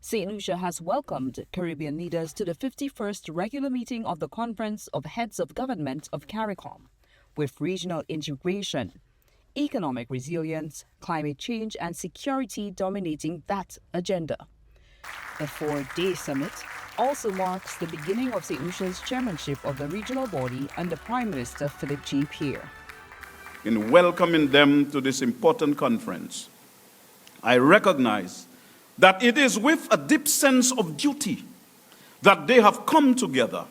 St. Lucia has welcomed Caribbean leaders to the 51st regular meeting of the Conference of Heads of Government of CARICOM, with regional integration, economic resilience, climate change, and security dominating that agenda. The four-day summit also marks the beginning of St. Lucia's chairmanship of the regional body under Prime Minister Philip G. Pierre. In welcoming them to this important conference, I recognize that it is with a deep sense of duty that they have come together,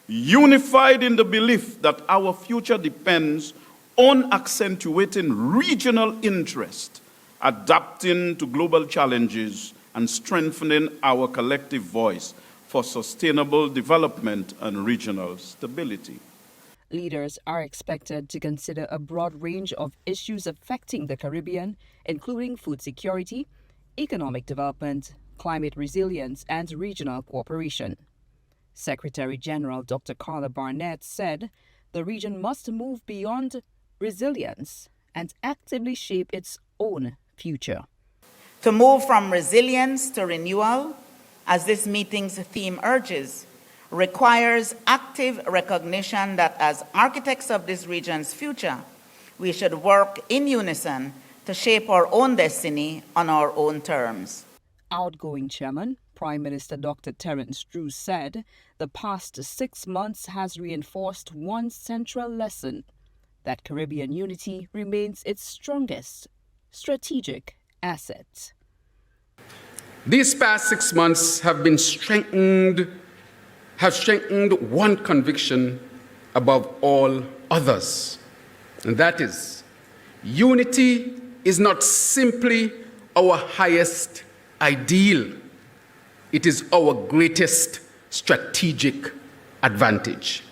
unified in the belief that our future depends on accentuating regional interest, adapting to global challenges, and strengthening our collective voice for sustainable development and regional stability. Leaders are expected to consider a broad range of issues affecting the Caribbean, including food security, economic development, climate resilience, and regional cooperation. Secretary General Dr. Carla Barnett said the region must move beyond resilience and actively shape its own future. To move from resilience to renewal, as this meeting's theme urges, requires active recognition that as architects of this region's future, we should work in unison to shape our own destiny on our own terms. Outgoing Chairman, Prime Minister Dr. Terence Drew said the past 6 months has reinforced one central lesson, that Caribbean unity remains its strongest strategic asset. These past 6 months have strengthened one conviction above all others, and that is, unity is not simply our highest ideal, it is our greatest strategic advantage.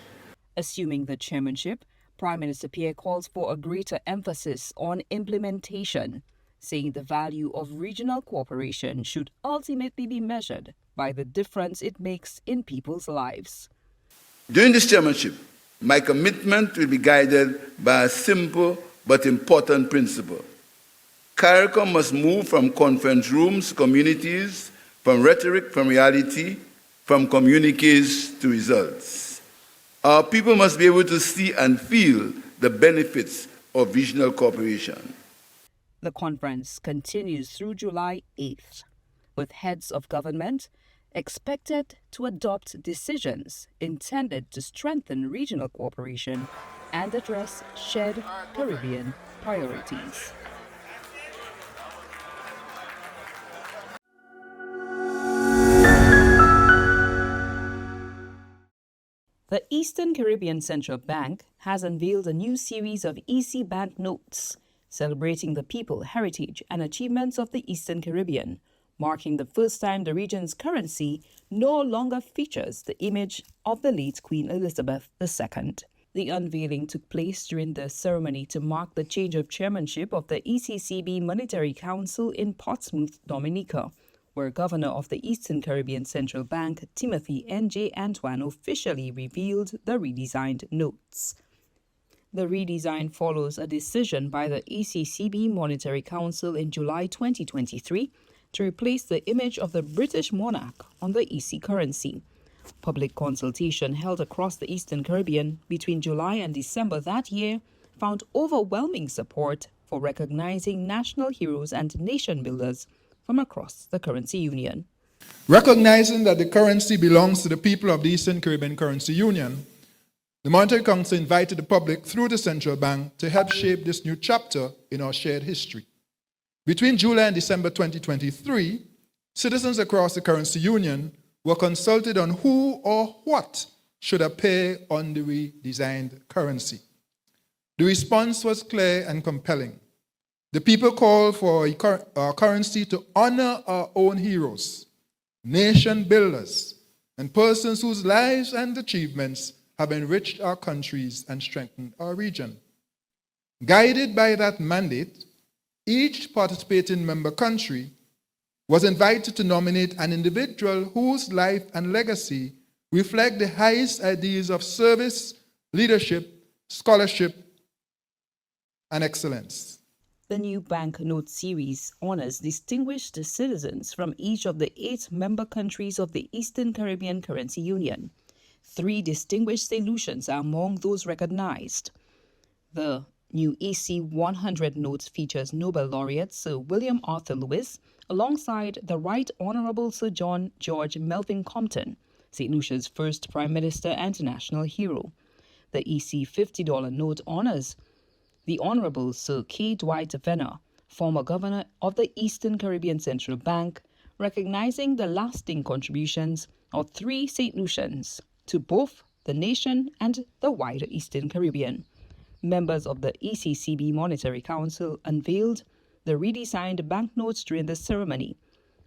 Assuming the chairmanship, Prime Minister Pierre calls for a greater emphasis on implementation, saying the value of regional cooperation should ultimately be measured by the difference it makes in people's lives. During this chairmanship, my commitment will be guided by a simple but important principle. CARICOM must move from conference rooms to communities, from rhetoric from reality, from communiques to results. Our people must be able to see and feel the benefits of regional cooperation. The conference continues through July 8th, with heads of government expected to adopt decisions intended to strengthen regional cooperation and address shared Caribbean priorities. The Eastern Caribbean Central Bank has unveiled a new series of EC Bank notes celebrating the people, heritage, and achievements of the Eastern Caribbean, marking the first time the region's currency no longer features the image of the late Queen Elizabeth II. The unveiling took place during the ceremony to mark the change of chairmanship of the ECCB Monetary Council in Portsmouth, Dominica, where Governor of the Eastern Caribbean Central Bank, Timothy N.J. Antoine, officially revealed the redesigned notes. The redesign follows a decision by the ECCB Monetary Council in July 2023 to replace the image of the British monarch on the EC currency. Public consultation held across the Eastern Caribbean between July and December that year found overwhelming support for recognizing national heroes and nation builders from across the currency union. Recognizing that the currency belongs to the people of the Eastern Caribbean Currency Union, the Monetary Council invited the public through the central bank to help shape this new chapter in our shared history. Between July and December 2023, citizens across the currency union were consulted on who or what should appear on the redesigned currency. The response was clear and compelling. The people called for our currency to honor our own heroes, nation builders, and persons whose lives and achievements have enriched our countries and strengthened our region. Guided by that mandate, each participating member country was invited to nominate an individual whose life and legacy reflect the highest ideals of service, leadership, scholarship, and excellence. The new banknote series honors distinguished citizens from each of the 8 member countries of the Eastern Caribbean Currency Union. 3 distinguished St. Lucians are among those recognized. The new EC 100 notes features Nobel laureate Sir William Arthur Lewis alongside the Right Honorable Sir John George Melvin Compton, St. Lucia's first Prime Minister and national hero. The EC $50 note honors the Honorable Sir K. Dwight Venner, former governor of the Eastern Caribbean Central Bank, recognizing the lasting contributions of 3 St. Lucians to both the nation and the wider Eastern Caribbean. Members of the ECCB Monetary Council unveiled the redesigned banknotes during the ceremony.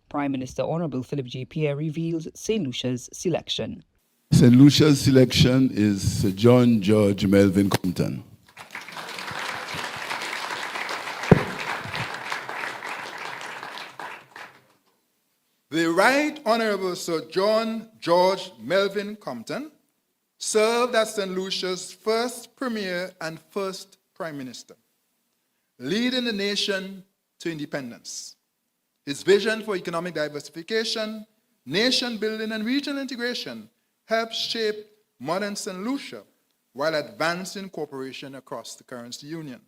Prime Minister Honorable Philip J. Pierre revealed St. Lucia's selection. St. Lucia's selection is Sir John George Melvin Compton. The Right Honorable Sir John George Melvin Compton served as St. Lucia's first Premier and first Prime Minister, leading the nation to independence. His vision for economic diversification, nation building, and regional integration helped shape modern St. Lucia while advancing cooperation across the currency union.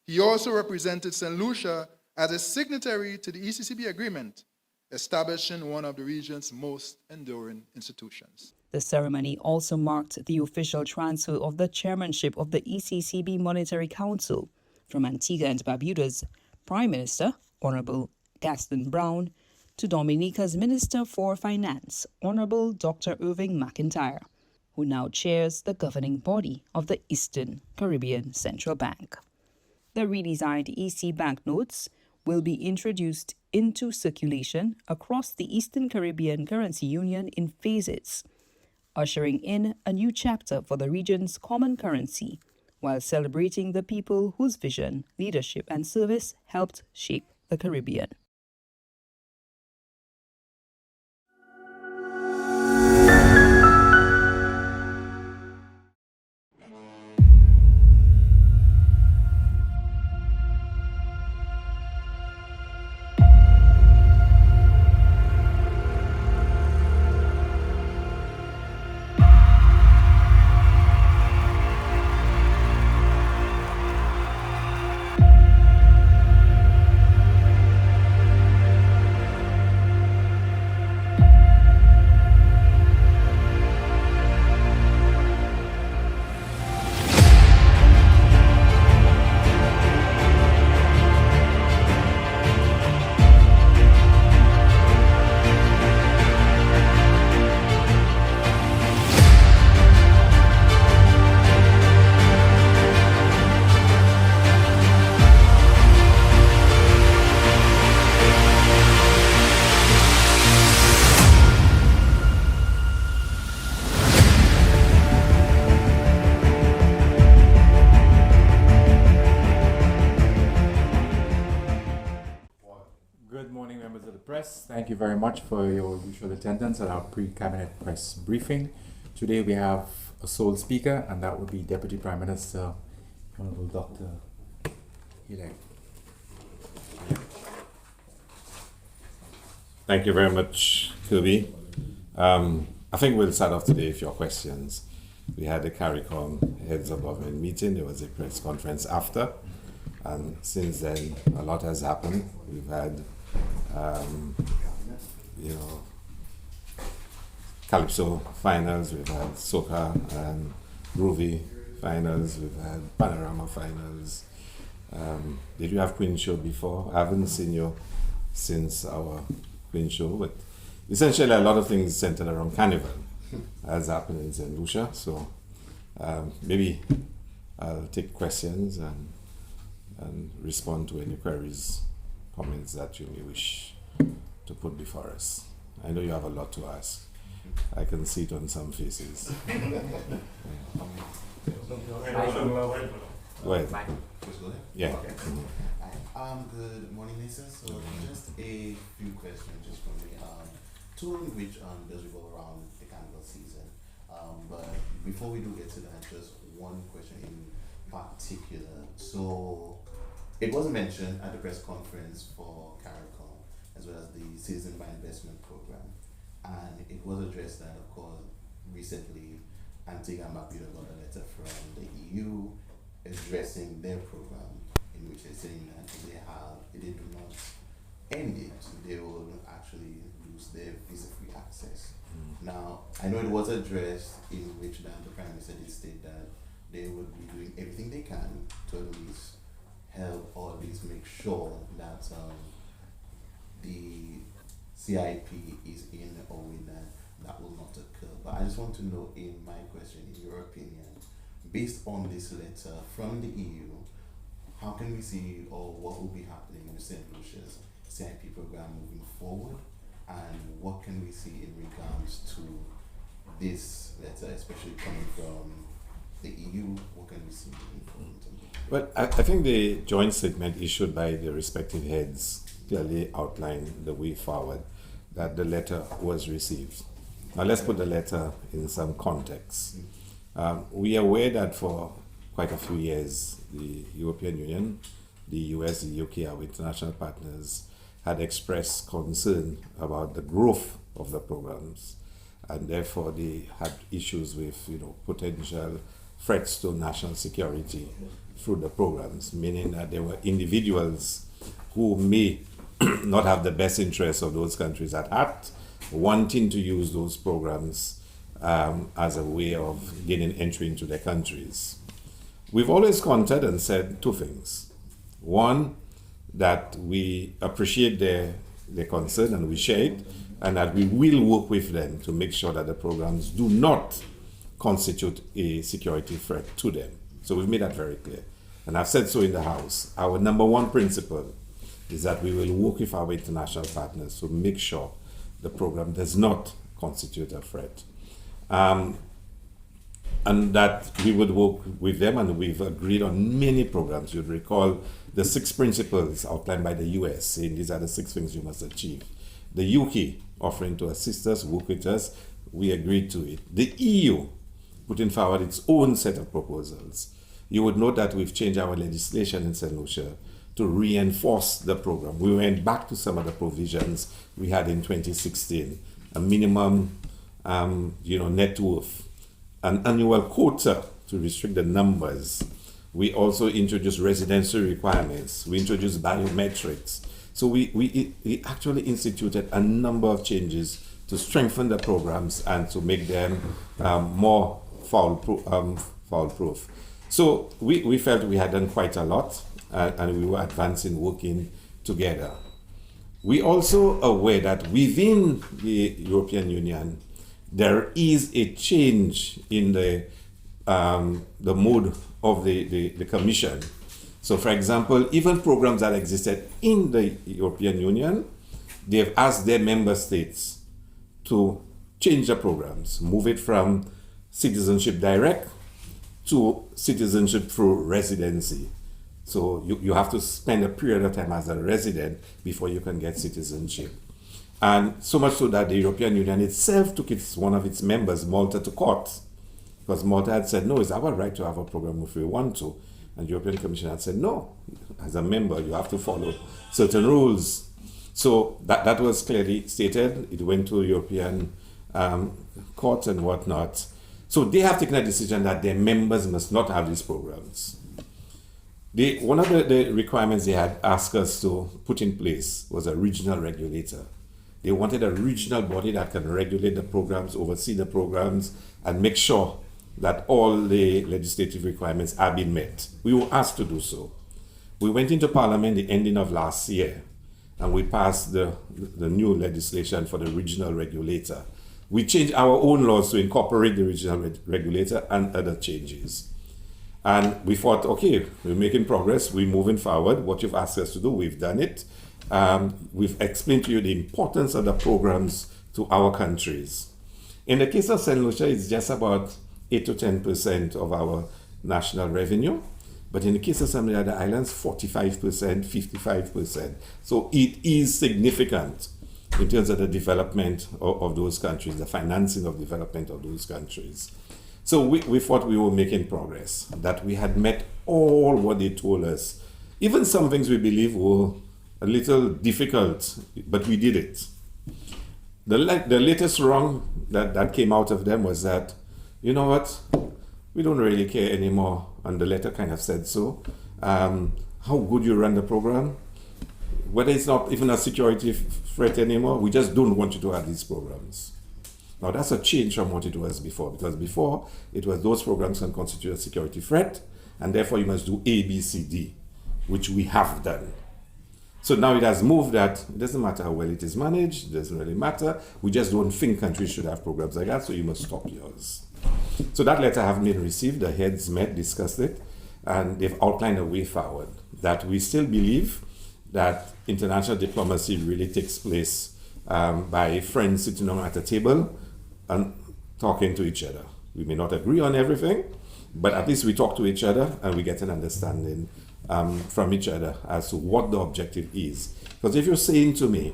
He also represented St. Lucia as a signatory to the ECCB agreement, establishing one of the region's most enduring institutions. The ceremony also marked the official transfer of the chairmanship of the ECCB Monetary Council from Antigua and Barbuda's Prime Minister, Honorable Gaston Brown, to Dominica's Minister for Finance, Honorable Dr. Irving McIntyre, who now chairs the governing body of the Eastern Caribbean Central Bank. The redesigned EC banknotes will be introduced into circulation across the Eastern Caribbean Currency Union in phases, ushering in a new chapter for the region's common currency, while celebrating the people whose vision, leadership, and service helped shape the Caribbean. Thank you very much for your usual attendance at our pre-cabinet press briefing. Today we have a sole speaker, and that would be Deputy Prime Minister, Honorable Dr. Elect. Thank you very much, Kirby. I think we'll start off today with your questions. We had the CARICOM Heads of Government meeting. There was a press conference after. And since then, a lot has happened. We've had Calypso finals, we've had Soca and Groovy finals, we've had Panorama finals. Did you have Queen Show before? I haven't seen you since our Queen Show, but essentially a lot of things centered around Carnival has happened in St. Lucia. So maybe I'll take questions and respond to any queries, comments that you may wish to put before us. I know you have a lot to ask. I can see it on some faces. Go ahead. Yeah. Okay. Good morning, Lisa. So just a few questions just from me. Two of which does revolve around the carnival season. But before we do get to that, just one question in particular. So it was mentioned at the press conference for CARICOM, as well as the Citizen by Investment Program, and it was addressed that, of course, recently Antigua and Barbuda got a letter from the EU addressing their program, in which they're saying that if they do not end it, they will actually lose their visa-free access. Now, I know it was addressed in which the Prime Minister did state that they would be doing everything they can to at least help or at least make sure that the CIP is in a way that will not occur. But I just want to know, in my question, in your opinion, based on this letter from the EU, how can we see, or what will be happening with St. Lucia's CIP program moving forward, and what can we see in regards to this letter, especially coming from the EU? What can we see moving forward? Well, I think the joint statement issued by the respective heads clearly outlined the way forward that the letter was received. Now let's put the letter in some context. We are aware that for quite a few years, the European Union, the US, the UK, our international partners, had expressed concern about the growth of the programs, and therefore they had issues with potential threats to national security through the programs, meaning that there were individuals who may not have the best interests of those countries at heart, wanting to use those programs as a way of gaining entry into their countries. We've always countered and said two things. One, that we appreciate their concern and we share it, and that we will work with them to make sure that the programs do not constitute a security threat to them. So we've made that very clear. And I've said so in the House. Our number one principle is that we will work with our international partners to make sure the program does not constitute a threat. And that we would work with them, and we've agreed on many programs. You'd recall the 6 principles outlined by the US, saying these are the 6 things you must achieve. The UK offering to assist us, work with us, we agreed to it. The EU putting forward its own set of proposals. You would note that we've changed our legislation in St. Lucia to reinforce the program. We went back to some of the provisions we had in 2016, a minimum net worth, an annual quota to restrict the numbers. We also introduced residency requirements. We introduced biometrics. So we actually instituted a number of changes to strengthen the programs and to make them more foul-proof. So we felt we had done quite a lot, and we were advancing, working together. We also are aware that within the European Union, there is a change in the mode of the Commission. So, for example, even programs that existed in the European Union, they've asked their member states to change the programs, move it from citizenship direct to citizenship through residency. So you have to spend a period of time as a resident before you can get citizenship. And so much so that the European Union itself took one of its members, Malta, to court, because Malta had said, no, it's our right to have a program if we want to. And the European Commission had said, no, as a member, you have to follow certain rules. So that was clearly stated. It went to European court and whatnot. So they have taken a decision that their members must not have these programs. One of the requirements they had asked us to put in place was a regional regulator. They wanted a regional body that can regulate the programs, oversee the programs, and make sure that all the legislative requirements are being met. We were asked to do so. We went into Parliament the ending of last year, and we passed the new legislation for the regional regulator. We changed our own laws to incorporate the regional regulator and other changes. And we thought, okay, we're making progress, we're moving forward. What you've asked us to do, we've done it. We've explained to you the importance of the programs to our countries. In the case of St. Lucia, it's just about 8 to 10% of our national revenue. But in the case of some of the other islands, 45%, 55%. So it is significant in terms of the development of those countries, the financing of development of those countries. So we thought we were making progress, that we had met all what they told us Even some things we believe were a little difficult, but we did it. The latest wrong that came out of them was that, you know what, we don't really care anymore, and the letter kind of said so. How good you run the program, whether it's not even a security threat anymore, we just don't want you to have these programs. Now that's a change from what it was before, because before it was those programs can constitute a security threat, and therefore you must do A, B, C, D, which we have done. So now it has moved that it doesn't matter how well it is managed, it doesn't really matter. We just don't think countries should have programs like that, so you must stop yours. So that letter having been received, the heads met, discussed it, and they've outlined a way forward. That we still believe that international diplomacy really takes place by friends sitting down at a table and talking to each other. We may not agree on everything, but at least we talk to each other and we get an understanding from each other as to what the objective is. Because if you're saying to me,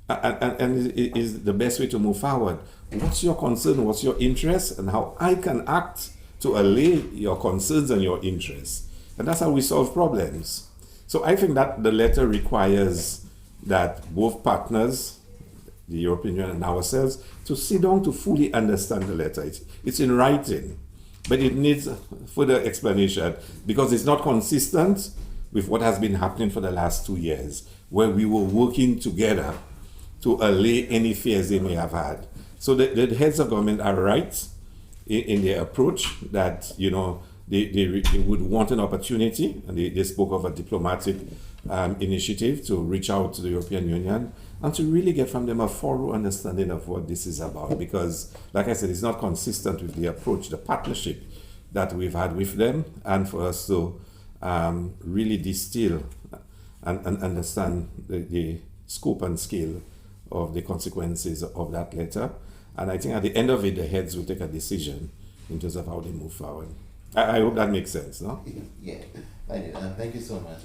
and it is the best way to move forward, what's your concern, what's your interest, and how I can act to allay your concerns and your interests. And that's how we solve problems. So I think that the letter requires that both partners, the European Union and ourselves, to sit down to fully understand the letter. It's in writing, but it needs further explanation because it's not consistent with what has been happening for the last 2 years, where we were working together to allay any fears they may have had. So the heads of government are right in their approach that, you know, they would want an opportunity, and they spoke of a diplomatic initiative to reach out to the European Union and to really get from them a thorough understanding of what this is about. Because, like I said, it's not consistent with the approach, the partnership that we've had with them, and for us to really distill and understand the scope and scale of the consequences of that letter. And I think at the end of it, the heads will take a decision in terms of how they move forward. I hope that makes sense, no? Yeah, I did. Thank you so much.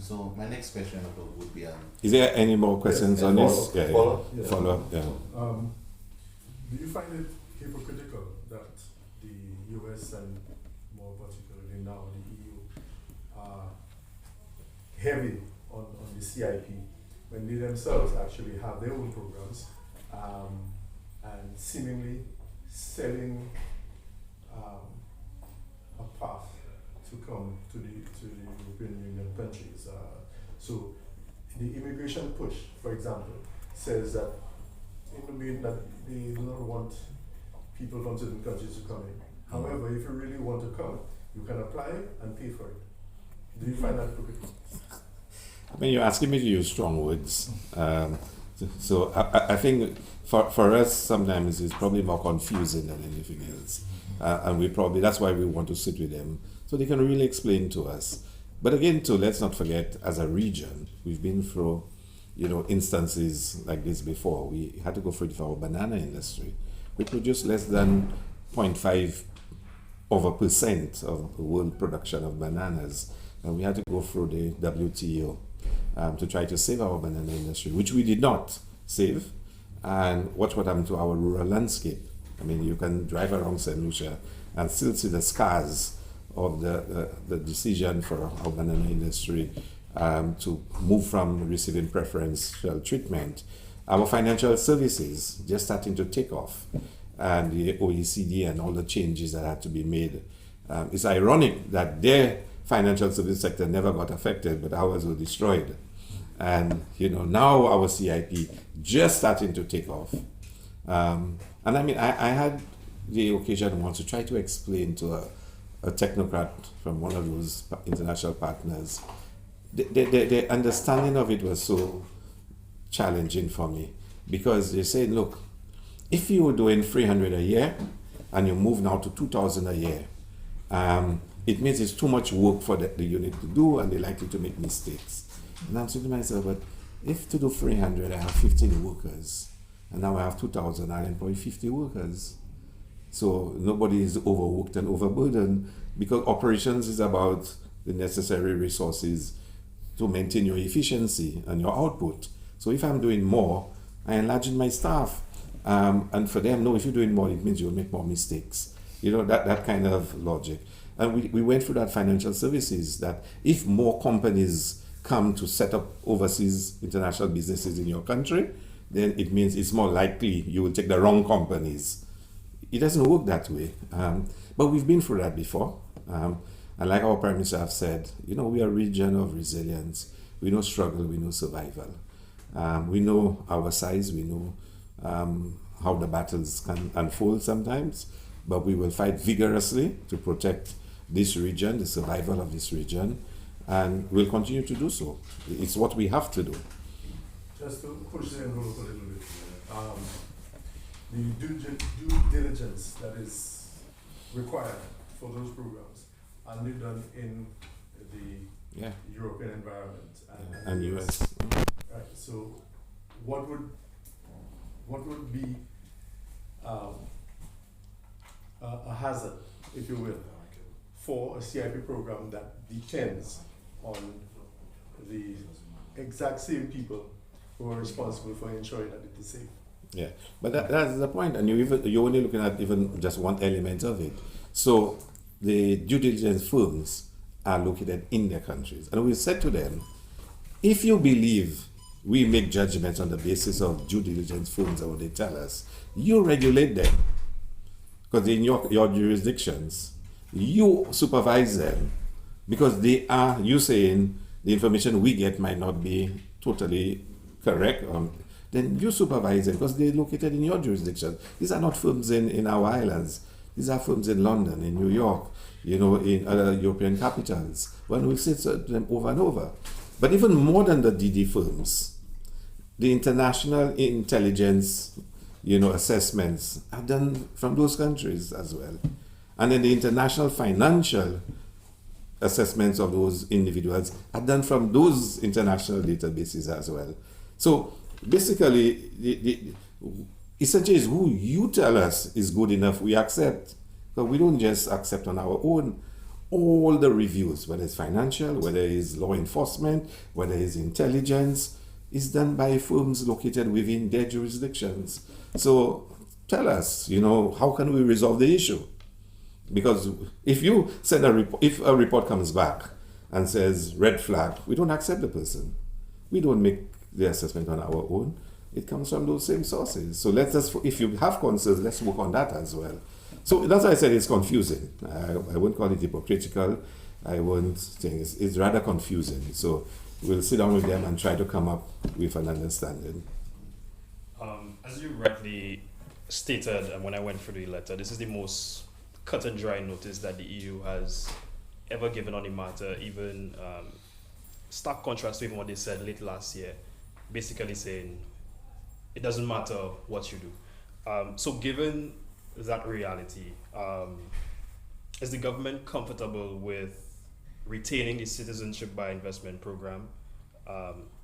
So my next question would be... Is there any more questions on this? Follow? Yeah. Follow, yeah. Do you find it hypocritical that the US and more particularly now the EU are heavy on the CIP when they themselves actually have their own programs and seemingly selling a path to come to the European Union countries? So the immigration push, for example, says that in the mean that they do not want people from certain countries to come in. However, if you really want to come, you can apply and pay for it. Do you find that hypocritical? I mean, you're asking me to use strong words. So I think for us, sometimes it's probably more confusing than anything else. And that's why we want to sit with them, so they can really explain to us. But again, let's not forget, as a region, we've been through, instances like this before. We had to go through it for our banana industry. We produce less than 0.5% of the world production of bananas. And we had to go through the WTO to try to save our banana industry, which we did not save. And watch what happened to our rural landscape. I mean, you can drive around St. Lucia and still see the scars of the decision for our banana industry to move from receiving preferential treatment. Our financial services just starting to take off, and the OECD and all the changes that had to be made. It's ironic that their financial service sector never got affected, but ours were destroyed. And now our CIP just starting to take off. And I mean, I had the occasion once to try to explain to a technocrat from one of those international partners. The understanding of it was so challenging for me, because they said, look, if you were doing 300 a year and you move now to 2,000 a year, it means it's too much work for the unit to do, and they're likely to make mistakes. And I'm saying to myself, but if to do 300, I have 15 workers, and now I have 2,000, I employ 50 workers. So nobody is overworked and overburdened, because operations is about the necessary resources to maintain your efficiency and your output. So if I'm doing more, I enlarge my staff. And for them, no, if you're doing more, it means you'll make more mistakes. That kind of logic. And we went through that financial services, that if more companies come to set up overseas international businesses in your country, then it means it's more likely you will take the wrong companies. It doesn't work that way. But we've been through that before. And like our Prime Minister have said, we are a region of resilience. We know struggle, we know survival. We know our size, we know how the battles can unfold sometimes, but we will fight vigorously to protect this region, the survival of this region, and we'll continue to do so. It's what we have to do. Just to push the envelope a little bit, the due diligence that is required for those programs are only done in the European environment and US. Right. So, what would be a hazard, if you will, for a CIP program that depends on the exact same people who are responsible for ensuring that it is safe? Yeah, but that's the point, and you're only looking at even just one element of it. So the due diligence firms are located in their countries, and we said to them, if you believe we make judgments on the basis of due diligence firms and what they tell us, you regulate them, because in your jurisdictions, you supervise them, because they are, you saying the information we get might not be totally correct, then you supervise them because they're located in your jurisdiction. These are not firms in our islands. These are firms in London, in New York, in other European capitals. One will say to them over and over. But even more than the DD firms, the international intelligence, assessments are done from those countries as well. And then the international financial assessments of those individuals are done from those international databases as well. So basically, the essentially is who you tell us is good enough, we accept. But we don't just accept on our own. All the reviews, whether it's financial, whether it's law enforcement, whether it's intelligence, is done by firms located within their jurisdictions. So tell us, how can we resolve the issue? Because if you send if a report comes back and says red flag, we don't accept the person. We don't make the assessment on our own. It comes from those same sources. So if you have concerns, let's work on that as well. So that's why I said it's confusing. I wouldn't call it hypocritical. I wouldn't think it's rather confusing. So we'll sit down with them and try to come up with an understanding. As you rightly stated, and when I went through the letter, this is the most cut and dry notice that the EU has ever given on the matter, even stark contrast to even what they said late last year, basically saying it doesn't matter what you do. So given that reality, is the government comfortable with retaining the citizenship by investment program,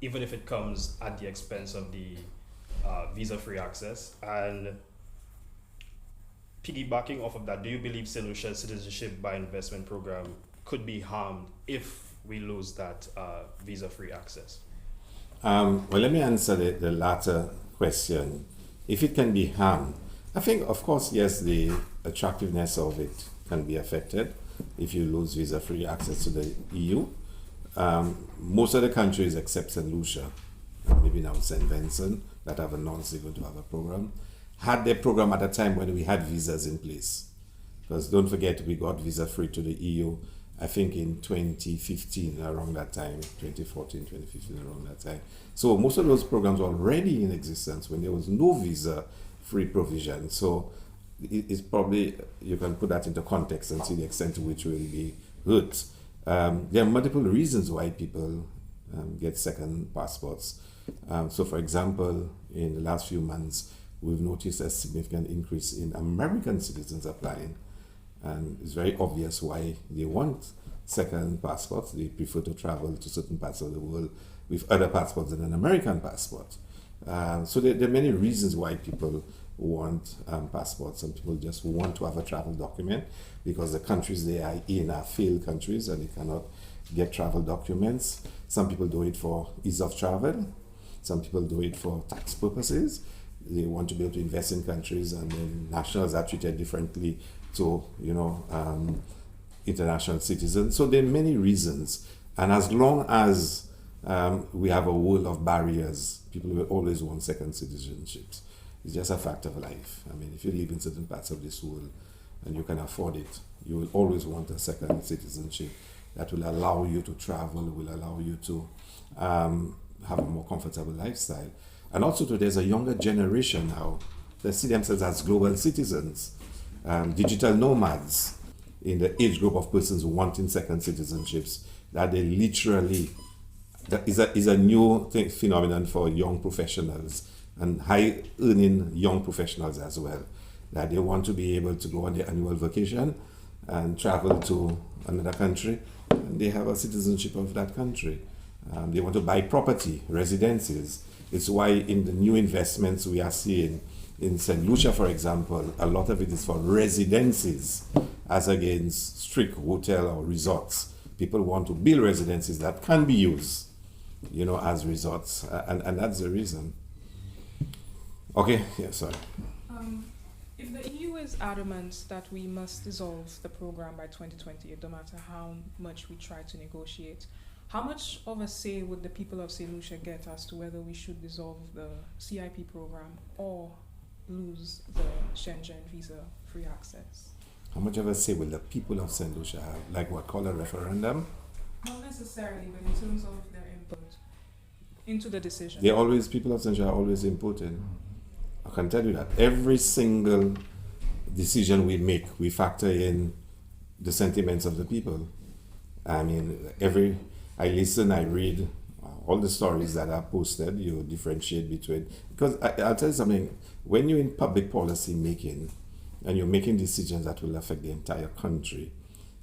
even if it comes at the expense of the visa-free access? And piggybacking off of that, do you believe St. Lucia's citizenship by investment program could be harmed if we lose that visa-free access? Well, let me answer the latter question. If it can be harmed, I think, of course, yes, the attractiveness of it can be affected if you lose visa-free access to the EU. Most of the countries except St. Lucia, maybe now St. Vincent, that have announced they're going to have a program, had their program at a time when we had visas in place. Because don't forget, we got visa-free to the EU, I think in 2015, around that time, 2014, 2015, around that time. So most of those programs were already in existence when there was no visa-free provision. So it's probably, you can put that into context and see the extent to which we will be hurt. There are multiple reasons why people get second passports. So for example, in the last few months, we've noticed a significant increase in American citizens applying. And it's very obvious why they want second passports. They prefer to travel to certain parts of the world with other passports than an American passport. So there are many reasons why people want passports. Some people just want to have a travel document because the countries they are in are failed countries and they cannot get travel documents. Some people do it for ease of travel. Some people do it for tax purposes. They want to be able to invest in countries, and then nationals are treated differently. So, international citizens. So there are many reasons. And as long as we have a world of barriers, people will always want second citizenships. It's just a fact of life. I mean, if you live in certain parts of this world and you can afford it, you will always want a second citizenship that will allow you to travel, will allow you to have a more comfortable lifestyle. And also there's a younger generation now that see themselves as global citizens, digital nomads in the age group of persons wanting second citizenships, that they literally, that is a new phenomenon for young professionals and high earning young professionals as well, that they want to be able to go on their annual vacation and travel to another country, and they have a citizenship of that country. They want to buy property, residences. It's why in the new investments we are seeing in St. Lucia, for example, a lot of it is for residences as against strict hotel or resorts. People want to build residences that can be used, as resorts, and that's the reason. Okay, yeah, sorry. If the EU is adamant that we must dissolve the program by 2020, no matter how much we try to negotiate, how much of a say would the people of St. Lucia get as to whether we should dissolve the CIP program or lose the Schengen visa-free access? How much of a say will the people of St. Lucia have? Like what, call a referendum? Not necessarily, but in terms of their input into the decision. People of St. Lucia are always important. I can tell you that every single decision we make, we factor in the sentiments of the people. I mean, I listen, I read all the stories that are posted, you differentiate between, because I'll tell you something, when you're in public policy making, and you're making decisions that will affect the entire country,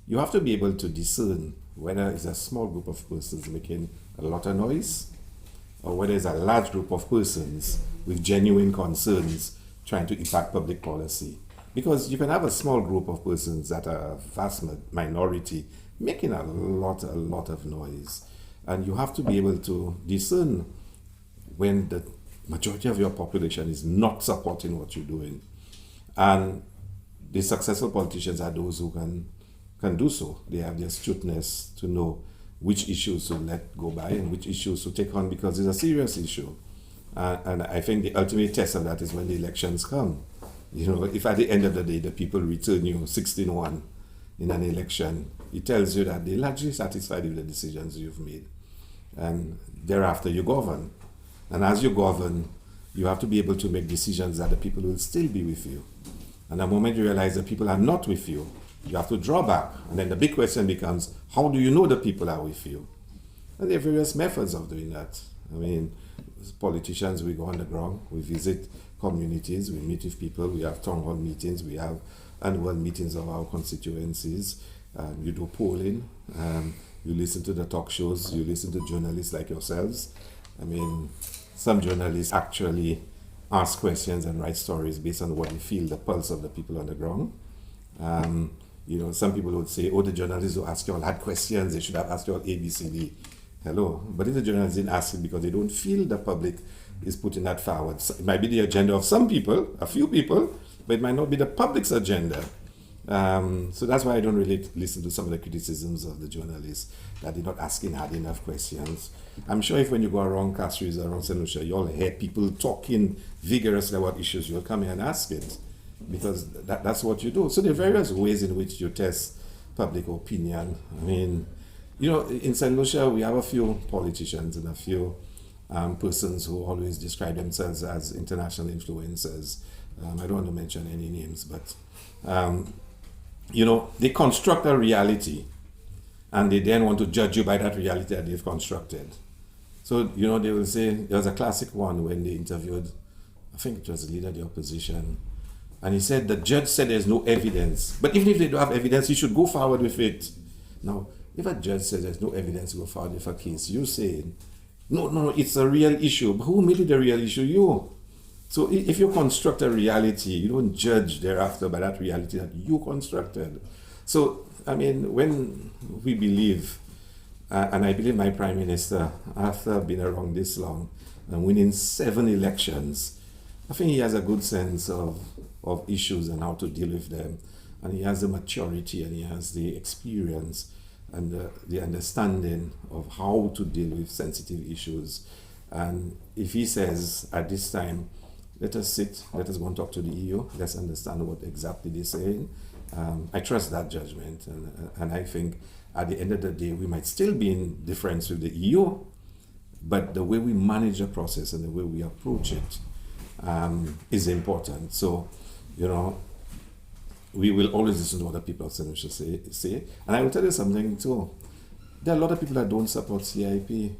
you have to be able to discern whether it's a small group of persons making a lot of noise, or whether it's a large group of persons with genuine concerns trying to impact public policy. Because you can have a small group of persons that are a vast minority making a lot of noise. And you have to be able to discern when the majority of your population is not supporting what you're doing. And the successful politicians are those who can do so. They have the astuteness to know which issues to let go by and which issues to take on, because it's a serious issue. And I think the ultimate test of that is when the elections come. If at the end of the day the people return you 16-1 in an election, it tells you that they're largely satisfied with the decisions you've made. And thereafter you govern. And as you govern, you have to be able to make decisions that the people will still be with you. And the moment you realize that people are not with you, you have to draw back. And then the big question becomes, how do you know the people are with you? And there are various methods of doing that. I mean, as politicians, we go on the ground, we visit communities, we meet with people, we have town hall meetings, we have annual meetings of our constituencies, you do polling, you listen to the talk shows, you listen to journalists like yourselves. I mean, some journalists actually ask questions and write stories based on what they feel, the pulse of the people on the ground. Some people would say, the journalists who ask you all had questions, they should have asked you all A, B, C, D. Hello. But if the journalists didn't ask it because they don't feel the public is putting that forward. So it might be the agenda of some people, a few people, but it might not be the public's agenda. So that's why I don't really listen to some of the criticisms of the journalists, that they're not asking hard enough questions. I'm sure if when you go around Castries, around St. Lucia, you'll hear people talking vigorously about issues, you'll come here and ask it, because that's what you do. So there are various ways in which you test public opinion. I mean, in St. Lucia, we have a few politicians and a few persons who always describe themselves as international influencers. I don't want to mention any names, but they construct a reality and they then want to judge you by that reality that they've constructed. So, they will say, there was a classic one when they interviewed, I think it was the leader of the opposition, and he said, the judge said there's no evidence, but even if they don't have evidence, you should go forward with it. Now, if a judge says there's no evidence to go forward with a case, you say, no, it's a real issue. But who made it a real issue? You. So if you construct a reality, you don't judge thereafter by that reality that you constructed. So, I mean, when we believe, and I believe my Prime Minister, after being around this long and winning 7 elections, I think he has a good sense of issues and how to deal with them. and he has the maturity and he has the experience and the understanding of how to deal with sensitive issues. And if he says at this time, let us sit, let us go and talk to the EU, let's understand what exactly they're saying, I trust that judgment. And I think at the end of the day, we might still be in difference with the EU, but the way we manage the process and the way we approach it is important. So, you know, we will always listen to what the people of St. Lucia say. And I will tell you something too. There are a lot of people that don't support CIP.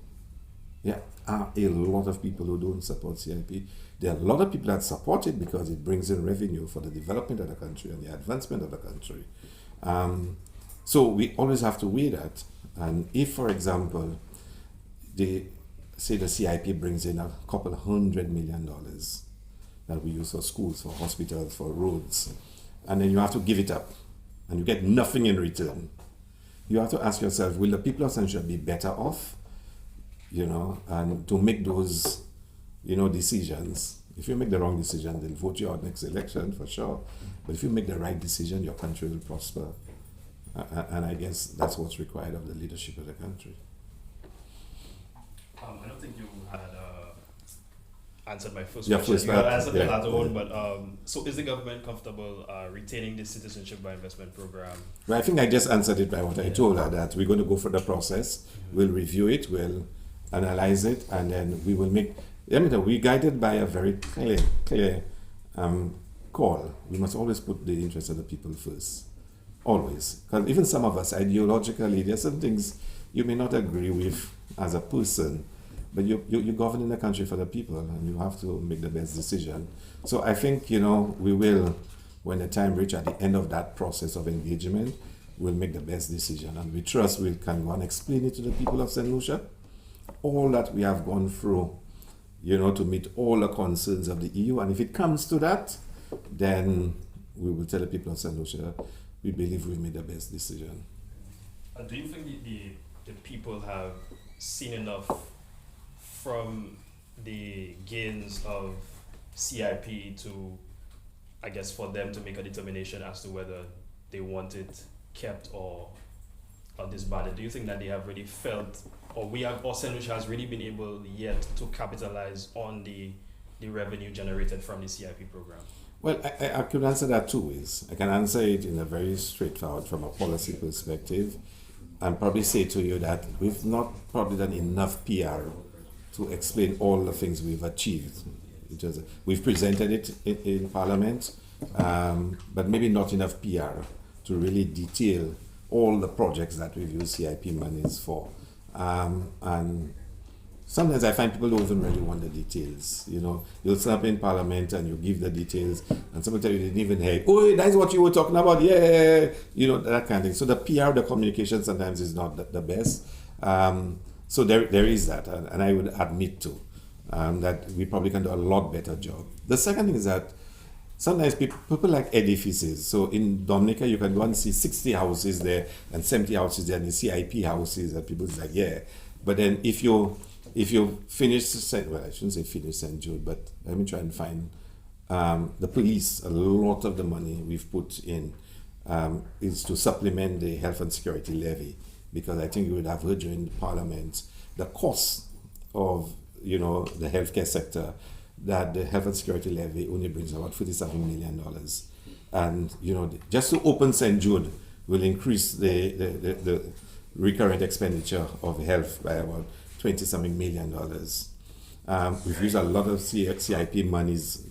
There are a lot of people who don't support CIP. There are a lot of people that support it because it brings in revenue for the development of the country and the advancement of the country. So we always have to weigh that. And if, for example, the CIP brings in a couple $100 million that we use for schools, for hospitals, for roads, and then you have to give it up and you get nothing in return, you have to ask yourself, will the people of St. Lucia be better off, you know, and to make those, you know, decisions. If you make the wrong decision, they'll vote you out next election for sure. But if you make the right decision, your country will prosper. And I guess that's what's required of the leadership of the country. I don't think you had answered my first Your question. first You part, had answered the yeah, latter yeah. one, but so is the government comfortable retaining the citizenship by investment program? Well, I think I just answered it by what I told her, that we're going to go for the process, we'll review it, we'll analyze it, and then we will make, I mean, we're guided by a very clear call. We must always put the interests of the people first. Always. Because even some of us, ideologically, there's some things you may not agree with as a person, but you govern in the country for the people, and you have to make the best decision. So I think, you know, we will, when the time reaches at the end of that process of engagement, we'll make the best decision. And we trust we can go and explain it to the people of St. Lucia, all that we have gone through, you know, to meet all the concerns of the EU. And if it comes to that, then we will tell the people of St. Lucia, we believe we made the best decision. Do you think the people have seen enough from the gains of CIP to, I guess, for them to make a determination as to whether they want it kept or disbanded? Do you think that they have really felt, or St. Lucia has really been able yet to capitalize on the revenue generated from the CIP program? Well, I could answer that two ways. I can answer it in a very straightforward, from a policy perspective, and probably say to you that we've not probably done enough PR to explain all the things we've achieved. We've presented it in Parliament, but maybe not enough PR to really detail all the projects that we've used CIP monies for. And sometimes I find people don't even really want the details. You know, you'll stand up in Parliament and you give the details, and someone tell you they didn't even hear, oh, that's what you were talking about, yeah, you know, that kind of thing. So the PR, the communication sometimes is not the best. So there is that, and I would admit to that we probably can do a lot better job. The second thing is that sometimes people like edifices. So in Dominica, you can go and see 60 houses there and 70 houses there, and the CIP houses, and people's like, yeah. But then if you finish, well, I shouldn't say finish St. Jude, but let me try and find the police. A lot of the money we've put in is to supplement the health and security levy, because I think you would have heard during Parliament the cost of, you know, the healthcare sector, that the health and security levy only brings about $47 million. And, you know, just to open St. Jude will increase the recurrent expenditure of health by about $20-something million. We've used a lot of CIP monies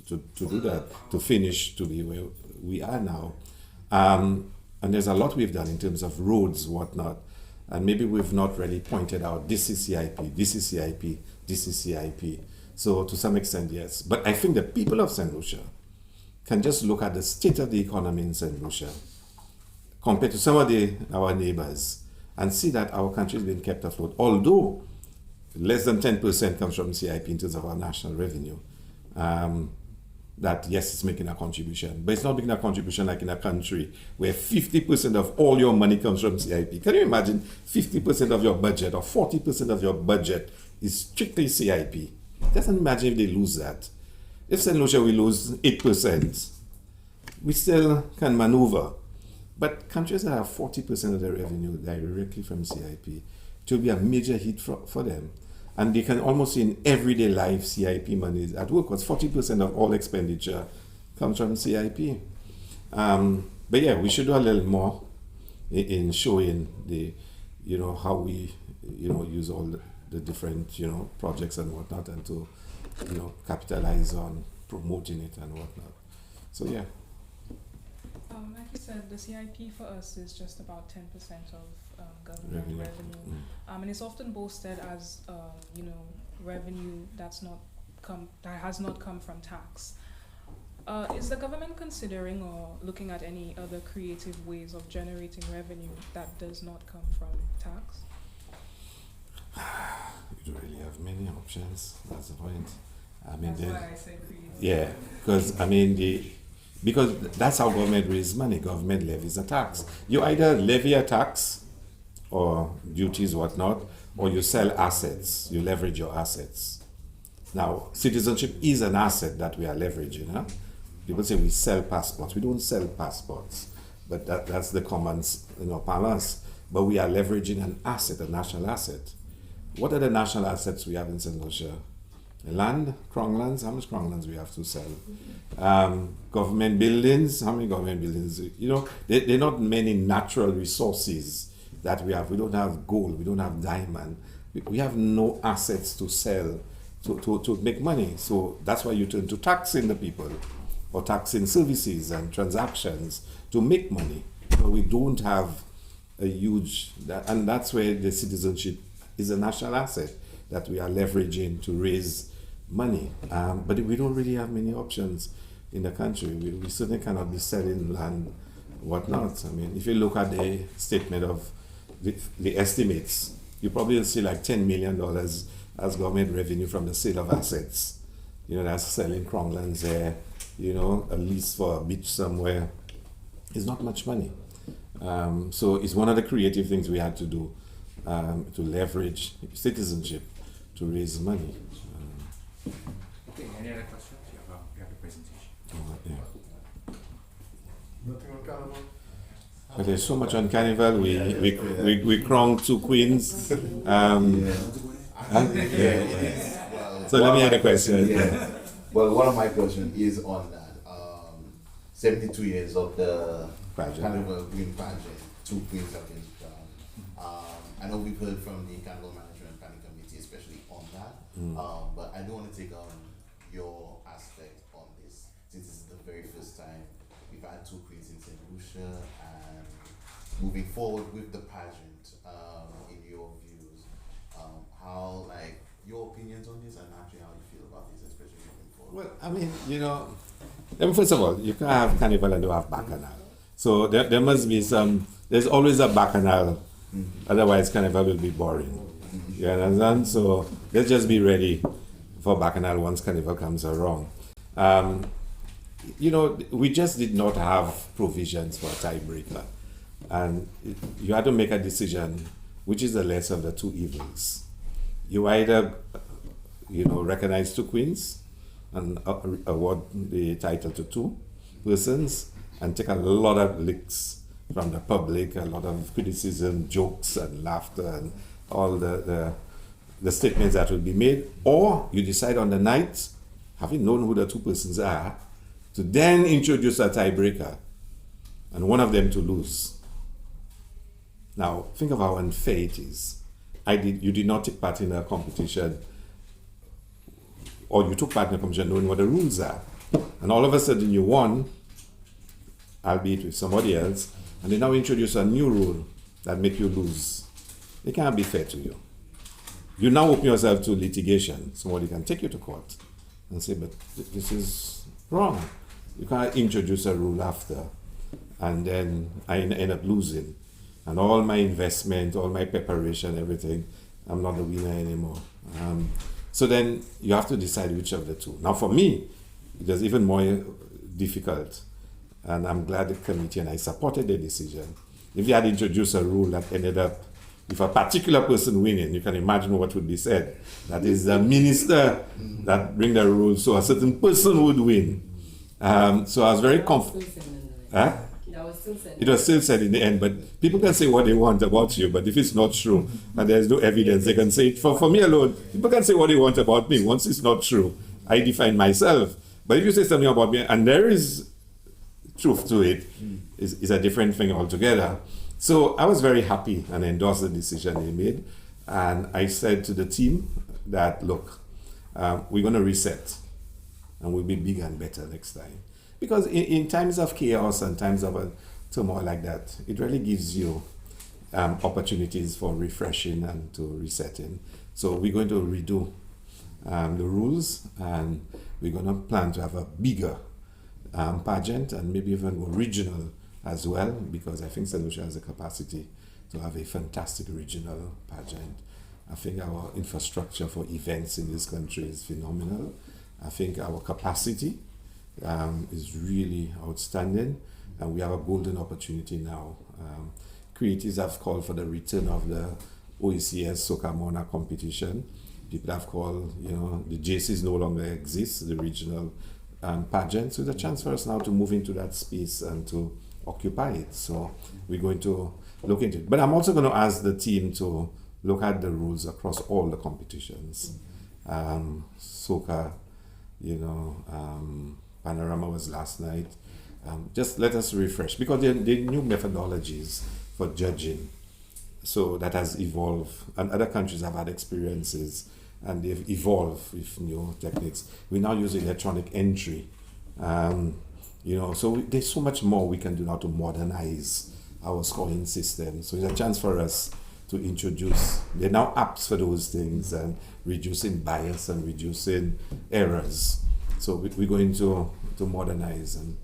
to do that, to finish to be where we are now. And there's a lot we've done in terms of roads, whatnot. And maybe we've not really pointed out, this is CIP, this is CIP, this is CIP. So to some extent, yes. But I think the people of St. Lucia can just look at the state of the economy in St. Lucia compared to some of our neighbors and see that our country has been kept afloat. Although less than 10% comes from CIP in terms of our national revenue. That, yes, it's making a contribution, but it's not making a contribution like in a country where 50% of all your money comes from CIP. Can you imagine 50% of your budget or 40% of your budget is strictly CIP? Just imagine if they lose that. If St. Lucia will lose 8%, we still can maneuver. But countries that have 40% of their revenue directly from CIP, it will be a major hit for them. And they can almost see in everyday life CIP money is at work, because 40% of all expenditure comes from CIP. But yeah, we should do a little more in showing the, how we, use all the different, projects and whatnot, and to, capitalize on promoting it and whatnot. So yeah. Like you said, the CIP for us is just about 10% of government revenue. And it's often boasted as, revenue that has not come from tax. Is the government considering or looking at any other creative ways of generating revenue that does not come from tax? You don't really have many options. That's the point. I mean, that's why I say creative. Yeah, because that's how government raises money. Government levies a tax. You either levy a tax or duties, whatnot, or you sell assets. You leverage your assets. Now, citizenship is an asset that we are leveraging. Huh? People say we sell passports. We don't sell passports, but that's the common parlance. But we are leveraging an asset, a national asset. What are the national assets we have in St. Lucia? Land, Crown lands, how much Crown lands we have to sell? Government buildings, how many government buildings? They're not many natural resources that we have. We don't have gold, we don't have diamond. We have no assets to sell to make money. So that's why you turn to taxing the people or taxing services and transactions to make money. So we don't have a huge, and that's where the citizenship is a national asset that we are leveraging to raise money. But we don't really have many options in the country. We certainly cannot be selling land, whatnot. I mean, if you look at the statement of the estimates, you probably will see like $10 million as government revenue from the sale of assets. That's selling Crown lands there, a lease for a beach somewhere. It's not much money. So it's one of the creative things we had to do, to leverage citizenship to raise money. Okay, any other questions? You have the presentation. Yeah. Nothing on Carnival? But there's so much on Carnival. We crowned 2 queens. So let me have a question. Yeah. Well, one of my questions is on that. 72 years of the Carnival Green Pageant, 2 queens have been crowned. I know we've heard from the Carnival Management Planning Committee, especially on that. But I do want to take on your aspect on this, since this is the very first time we've had 2 queens in St. Lucia, and moving forward with the pageant, in your views, how, your opinions on this, and actually how you feel about this, especially moving forward. Well, I mean, first of all, you can't have Carnival and don't have Bacchanal. So there must be there's always a Bacchanal, otherwise Carnival will be boring. You understand? So let's just be ready for Bacchanal once Carnival comes around. We just did not have provisions for a tiebreaker. And you had to make a decision, which is the less of the 2 evils. You either, recognize 2 queens and award the title to 2 persons and take a lot of licks from the public, a lot of criticism, jokes and laughter and all the statements that will be made, or you decide on the night, having known who the 2 persons are, to then introduce a tiebreaker and one of them to lose. Now, think of how unfair it is. You did not take part in a competition, or you took part in a competition knowing what the rules are, and all of a sudden you won, albeit with somebody else, and they now introduce a new rule that make you lose. It can't be fair to you. You now open yourself to litigation. Somebody can take you to court and say, but this is wrong. You can't introduce a rule after, and then I end up losing. And all my investment, all my preparation, everything, I'm not the winner anymore. So then you have to decide which of the 2. Now for me, it was even more difficult. And I'm glad the committee and I supported the decision. If you had introduced a rule that ended up with a particular person winning, you can imagine what would be said. That is the minister that bring the rule, so a certain person would win. So I was very confident. Huh? It was still said in the end, but people can say what they want about you, but if it's not true and there's no evidence, they can say it. For me alone, people can say what they want about me. Once it's not true, I define myself. But if you say something about me and there is truth to it, is a different thing altogether. So I was very happy and endorsed the decision they made. And I said to the team that, look, we're going to reset and we'll be bigger and better next time. Because in times of chaos and times of a turmoil like that, it really gives you opportunities for refreshing and to resetting. So we're going to redo the rules, and we're going to plan to have a bigger pageant and maybe even go regional as well, because I think St. Lucia has the capacity to have a fantastic regional pageant. I think our infrastructure for events in this country is phenomenal. I think our capacity is really outstanding, and we have a golden opportunity now. Creatives have called for the return of the OECS Soca Mona competition. People have called, the JCs no longer exist, the regional pageant. So it's a chance for us now to move into that space and to occupy it. So we're going to look into it. But I'm also going to ask the team to look at the rules across all the competitions. Soca, Panorama was last night. Just let us refresh, because there are new methodologies for judging. So that has evolved, and other countries have had experiences and they've evolved with new techniques. We now use electronic entry. So there's so much more we can do now to modernize our scoring system. So it's a chance for us to introduce, there are now apps for those things, and reducing bias and reducing errors. So we're going to modernize, and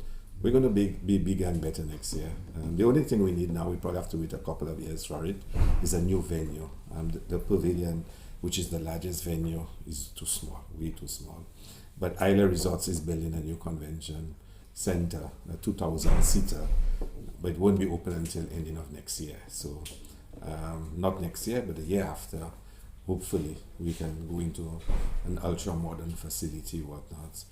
we're going to be bigger and better next year. The only thing we need now, we probably have to wait a couple of years for it, is a new venue. The pavilion, which is the largest venue, is too small, way too small. But Isla Resorts is building a new convention center, a 2,000-seater, but it won't be open until ending of next year. So not next year, but the year after, hopefully we can go into an ultra-modern facility, whatnot.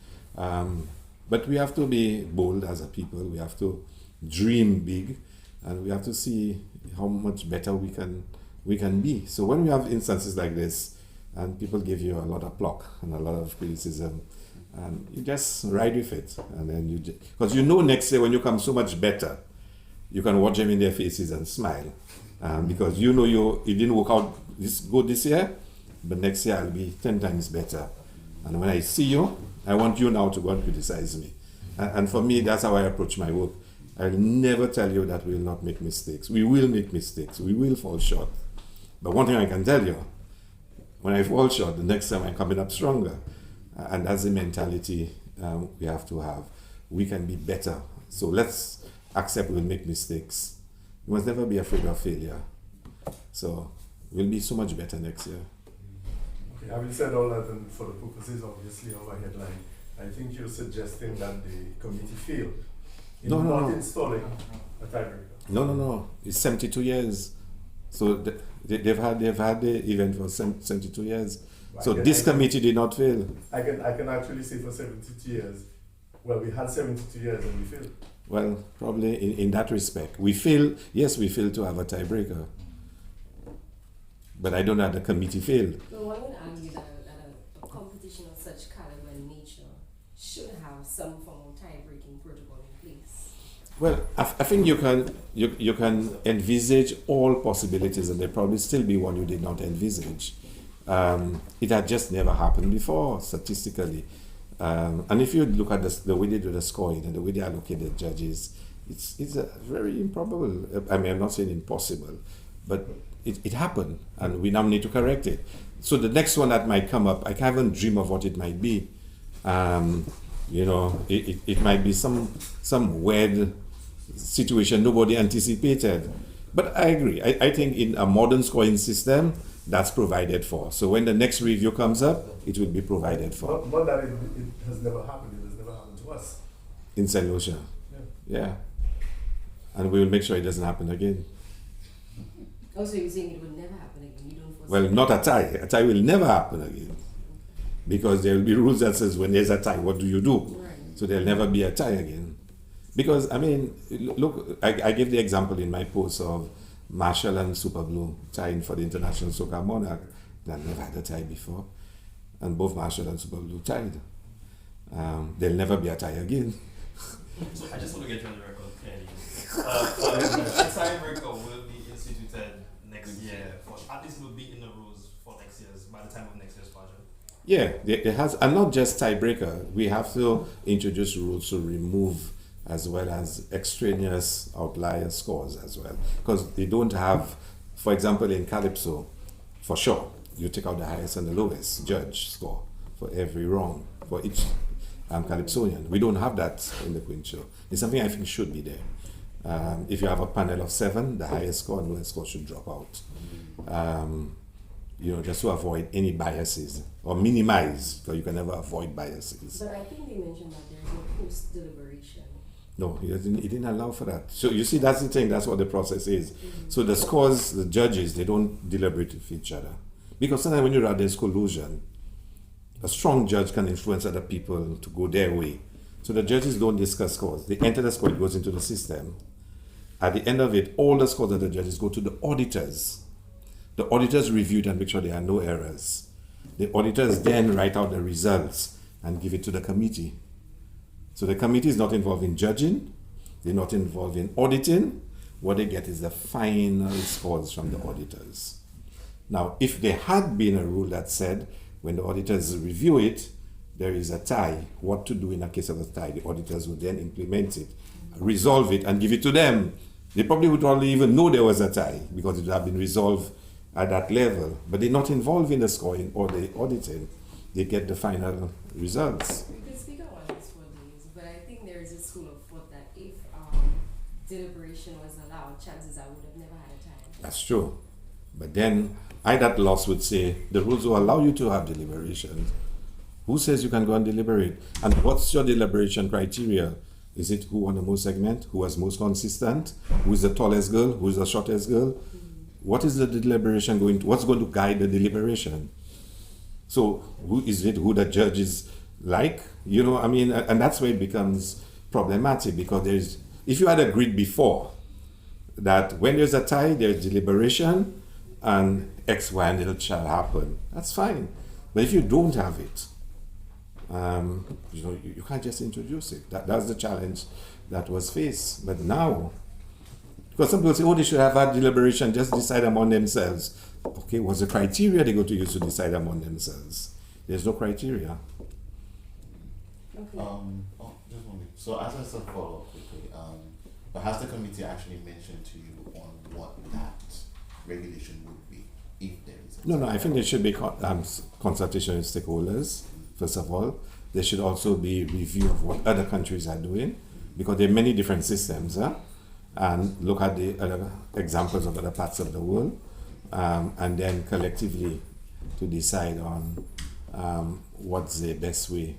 But we have to be bold as a people. We have to dream big, and we have to see how much better we can be. So when we have instances like this, and people give you a lot of pluck and a lot of criticism, and you just ride with it, and then because next year when you come so much better, you can watch them in their faces and smile, because it didn't work out this year, but next year I'll be 10 times better. And when I see you, I want you now to go and criticize me. And for me, that's how I approach my work. I'll never tell you that we will not make mistakes. We will make mistakes. We will fall short. But one thing I can tell you, when I fall short, the next time I'm coming up stronger. And that's the mentality we have to have. We can be better. So let's accept we'll make mistakes. We must never be afraid of failure. So we'll be so much better next year. Okay, having said all that, and for the purposes obviously of a headline, I think you're suggesting that the committee failed in not installing a tiebreaker. No. It's 72 years. So they've had the event for 72 years. So this committee did not fail. I can actually say for 72 years. Well, we had 72 years and we failed. Well, probably in that respect. We failed to have a tiebreaker. But I don't know that the committee failed. So one would argue that a competition of such caliber and nature should have some form of tie-breaking protocol in place. Well, I think you can envisage all possibilities, and there probably still be one you did not envisage. It had just never happened before, statistically. And if you look at the way they do the scoring and the way they allocate the judges, it's a very improbable. I mean, I'm not saying impossible, but it happened, and we now need to correct it. So the next one that might come up, I can't even dream of what it might be. It might be some weird situation nobody anticipated. But I agree. I think in a modern scoring system, that's provided for. So when the next review comes up, it will be provided for. Not that it has never happened. It has never happened to us. In St. Lucia. Yeah. And we will make sure it doesn't happen again. Also, you're saying it will never happen again? You don't foresee Well, not a tie. A tie will never happen again. Because there will be rules that says when there's a tie, what do you do? Right. So there'll never be a tie again. Because, I mean, look, I gave the example in my post of Marshall and Super Blue tying for the International Soca Monarch. They never had a tie before. And both Marshall and Super Blue tied. There'll never be a tie again. So I just want to get you on the record clearly. A tiebreaker will be instituted next year. At least it will be in the rules for next year's, by the time of next year's budget. Yeah, it has, and not just tiebreaker. We have to introduce rules to remove as well as extraneous outlier scores as well. Because they don't have, for example, in Calypso, for sure, you take out the highest and the lowest judge score for every round, for each Calypsonian. We don't have that in the Queen Show. It's something I think should be there. If you have a panel of 7, the highest score and lowest score should drop out. Just to avoid any biases or minimize, because you can never avoid biases. But I think they mentioned that there's a post-deliberation. No, he didn't allow for that. So you see, that's the thing, that's what the process is. So the scores, the judges, they don't deliberate with each other. Because sometimes when you're out, there's collusion. A strong judge can influence other people to go their way. So the judges don't discuss scores. They enter the score, it goes into the system. At the end of it, all the scores of the judges go to the auditors. The auditors review it and make sure there are no errors. The auditors then write out the results and give it to the committee. So the committee is not involved in judging, they're not involved in auditing. What they get is the final scores from the auditors. Now, if there had been a rule that said when the auditors review it, there is a tie, what to do in a case of a tie, the auditors would then implement it, resolve it, and give it to them. They probably would hardly even know there was a tie because it would have been resolved at that level. But they're not involved in the scoring or the auditing. They get the final results. We could speak on this for days, but I think there is a school of thought that if deliberation was allowed, chances are we would have never had a tie. That's true. But then that loss would say the rules will allow you to have deliberations. Who says you can go and deliberate? And what's your deliberation criteria? Is it who won the most segment? Who was most consistent? Who is the tallest girl? Who is the shortest girl? What is the deliberation going to, what's going to guide the deliberation? So who is it, who the judges like? And that's where it becomes problematic because if you had agreed before that when there's a tie, there's deliberation and X, Y, and Z shall happen, that's fine. But if you don't have it, you can't just introduce it. That's the challenge that was faced. But now, because some people say, they should have had deliberation, just decide among themselves. Okay, what's the criteria they go to use to decide among themselves? There's no criteria. Okay. Just one minute. So as a follow-up quickly, but has the committee actually mentioned to you on what that regulation would be, if there is? No, I think there should be consultation with stakeholders, first of all. There should also be review of what other countries are doing, because there are many different systems, and look at the other examples of other parts of the world, and then collectively to decide on what's the best way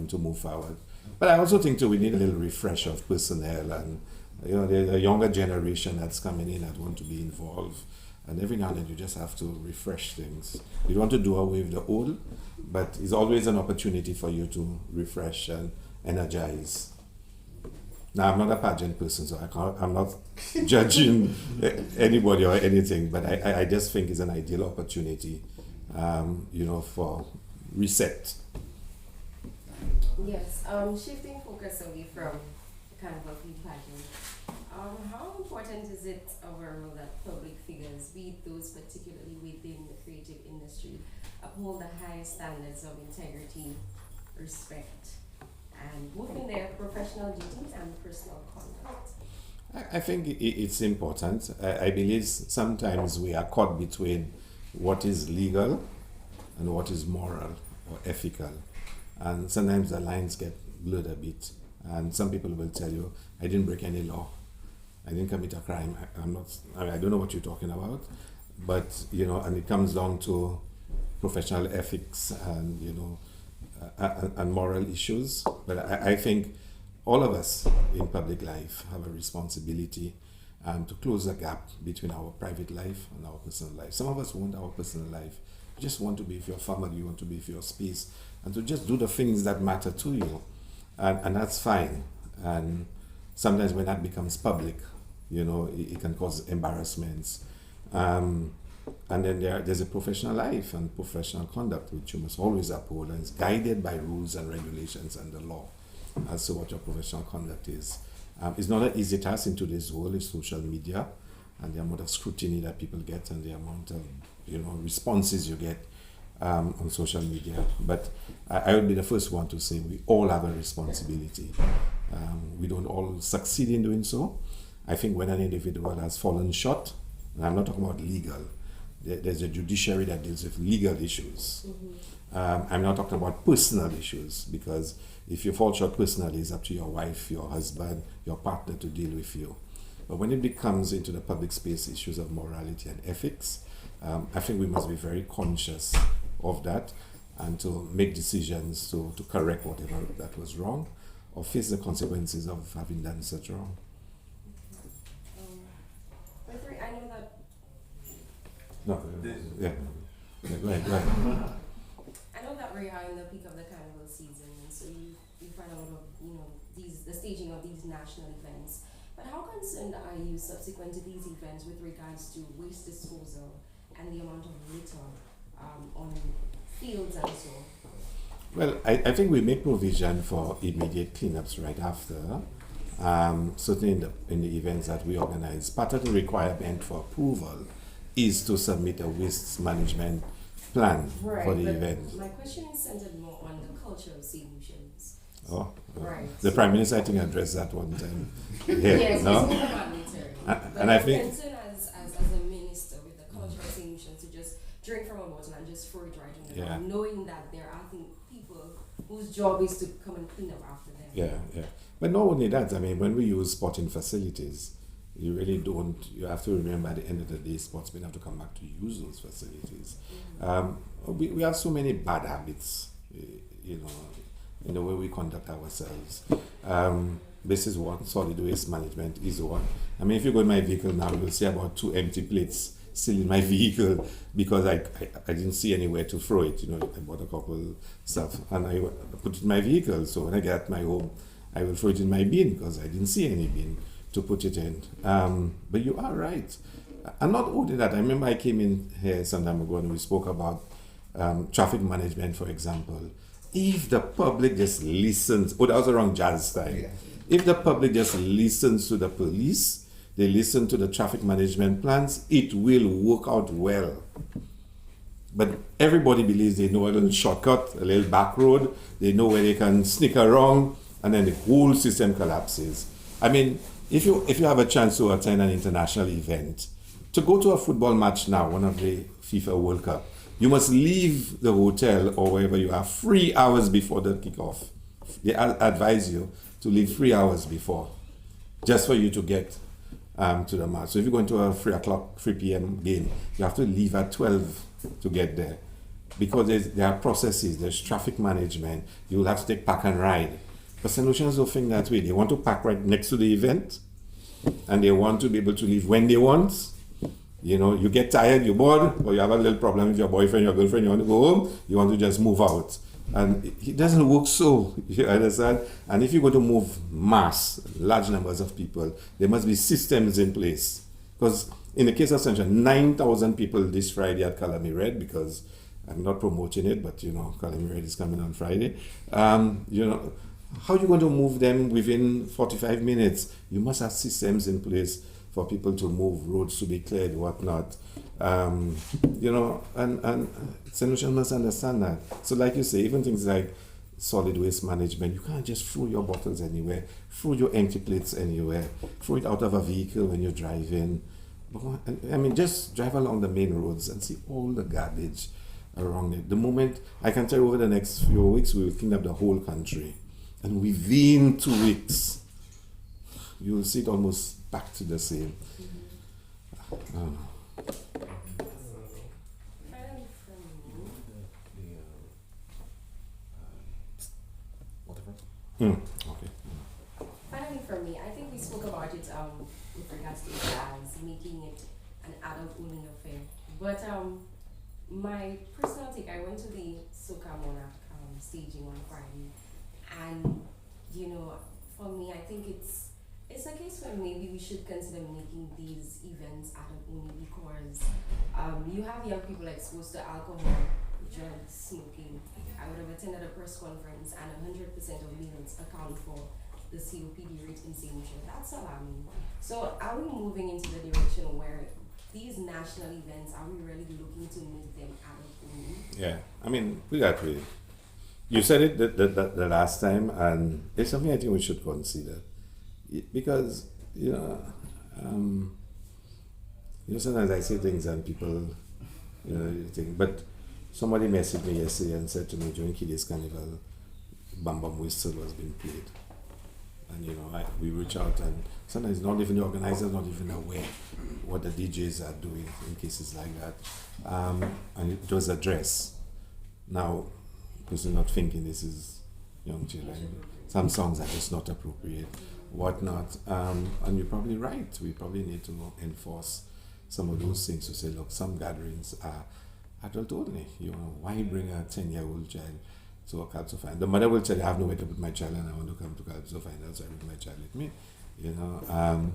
to move forward. But I also think too we need a little refresh of personnel, and there's a younger generation that's coming in that want to be involved, and every now and then you just have to refresh things. You don't want to do away with the old, but it's always an opportunity for you to refresh and energize. Now, I'm not a pageant person, so I'm not judging anybody or anything, but I just think it's an ideal opportunity, for reset. Yes, shifting focus away from Carnival Field pageant, how important is it overall that public figures, be those particularly within the creative industry, uphold the highest standards of integrity, respect, and within their professional duties and personal conduct? I think it's important. I believe sometimes we are caught between what is legal and what is moral or ethical. And sometimes the lines get blurred a bit. And some people will tell you, I didn't break any law. I didn't commit a crime. I don't know what you're talking about. But, and it comes down to professional ethics and, and moral issues. But I think all of us in public life have a responsibility to close the gap between our private life and our personal life. Some of us want our personal life. You just want to be with your family, you want to be with your space, and to just do the things that matter to you. and that's fine. And sometimes when that becomes public, it can cause embarrassments. And then there's a professional life and professional conduct which you must always uphold, and it's guided by rules and regulations and the law as to what your professional conduct is. It's not an easy task in today's world. It's social media and the amount of scrutiny that people get and the amount of responses you get on social media. But I would be the first one to say we all have a responsibility. We don't all succeed in doing so. I think when an individual has fallen short, and I'm not talking about legal, there's a judiciary that deals with legal issues. I'm not talking about personal issues, because if you fall short personally, it's up to your wife, your husband, your partner to deal with you. But when it becomes into the public space issues of morality and ethics, I think we must be very conscious of that and to make decisions to correct whatever that was wrong or face the consequences of having done such wrong. I know that. No, yeah. Go ahead. I know that we are in the peak of the carnival season, and so you find a lot of the staging of these national events. But how concerned are you subsequent to these events with regards to waste disposal and the amount of litter on fields and so on? Well, I think we make provision for immediate cleanups right after. Certainly in the events that we organize, part of the requirement for approval is to submit a waste management plan for the event. My question is centered more on the cultural solutions. Oh, right. The Prime Minister, I think, addressed that one time. Yes, no? And I think concern as a minister with the cultural solutions to just drink from a bottle and just throw it right on the ground, knowing that there are people whose job is to come and clean up after them. Yeah. But not only that, I mean, when we use sporting facilities, you really don't, you have to remember at the end of the day, sportsmen have to come back to use those facilities. We have so many bad habits, in the way we conduct ourselves. This is one, solid waste management is one. I mean, if you go in my vehicle now, you'll see about 2 empty plates still in my vehicle because I didn't see anywhere to throw it. I bought a couple stuff and I put it in my vehicle. So when I get my home, I will throw it in my bin because I didn't see any bin to put it in. But you are right. And not only that, I remember I came in here some time ago and we spoke about traffic management, for example. If the public just listens, that was around jazz time. Yeah. If the public just listens to the police, they listen to the traffic management plans, it will work out well. But everybody believes they know a little shortcut, a little back road, they know where they can sneak around, and then the whole system collapses. I mean, if you have a chance to attend an international event, to go to a football match now, one of the FIFA World Cup, you must leave the hotel or wherever you are 3 hours before the kickoff. They advise you to leave 3 hours before, just for you to get to the match. So if you're going to a 3 p.m. game, you have to leave at 12 to get there. Because there are processes, there's traffic management, you will have to take park and ride. But St. Lucians don't think that way. They want to park right next to the event, and they want to be able to leave when they want. You get tired, you're bored, or you have a little problem with your boyfriend, your girlfriend, you want to go home, you want to just move out. And it doesn't work so, you understand? And if you go to move large numbers of people, there must be systems in place. Because in the case of Central, 9,000 people this Friday at Calamy Red, because I'm not promoting it, but Calamy Red is coming on Friday. How are you going to move them within 45 minutes? You must have systems in place for people to move, roads to be cleared, whatnot. And St. Lucian must understand that. So like you say, even things like solid waste management, you can't just throw your bottles anywhere, throw your empty plates anywhere, throw it out of a vehicle when you're driving. I mean, just drive along the main roads and see all the garbage around it. The moment, I can tell you over the next few weeks, we will clean up the whole country. And within 2 weeks, you will see it almost back to the same. Okay. Finally, for me, I think we spoke about it with regards to jazz, making it an adult-only affair. But my personal take, I went to the Soca Monarch staging on Friday, and you know, for me, I think it's a case where maybe we should consider making these events adult only because you have young people exposed to alcohol, drugs, smoking. I would have attended a press conference and 100% of meals account for the COPD rate in St. Lucia. That's alarming. So are we moving into the direction where these national events, are we really looking to make them adult only? Yeah, I mean, put it that way. You said it the last time, and it's something I think we should consider. Because, sometimes I say things and people, you think, but somebody messaged me yesterday and said to me during Kiddies Carnival, Bam Bam Whistle was being played. And, we reach out and sometimes not even the organizers, not even aware what the DJs are doing in cases like that. And it was addressed. Now, person not thinking this is young children. Some songs are just not appropriate, whatnot. And you're probably right. We probably need to enforce some of those things to say, look, some gatherings are adult only. Why bring a 10-year-old child to a Calypso final? The mother will tell you, I have nowhere to put my child and I want to come to Calypso final, so I bring my child with me.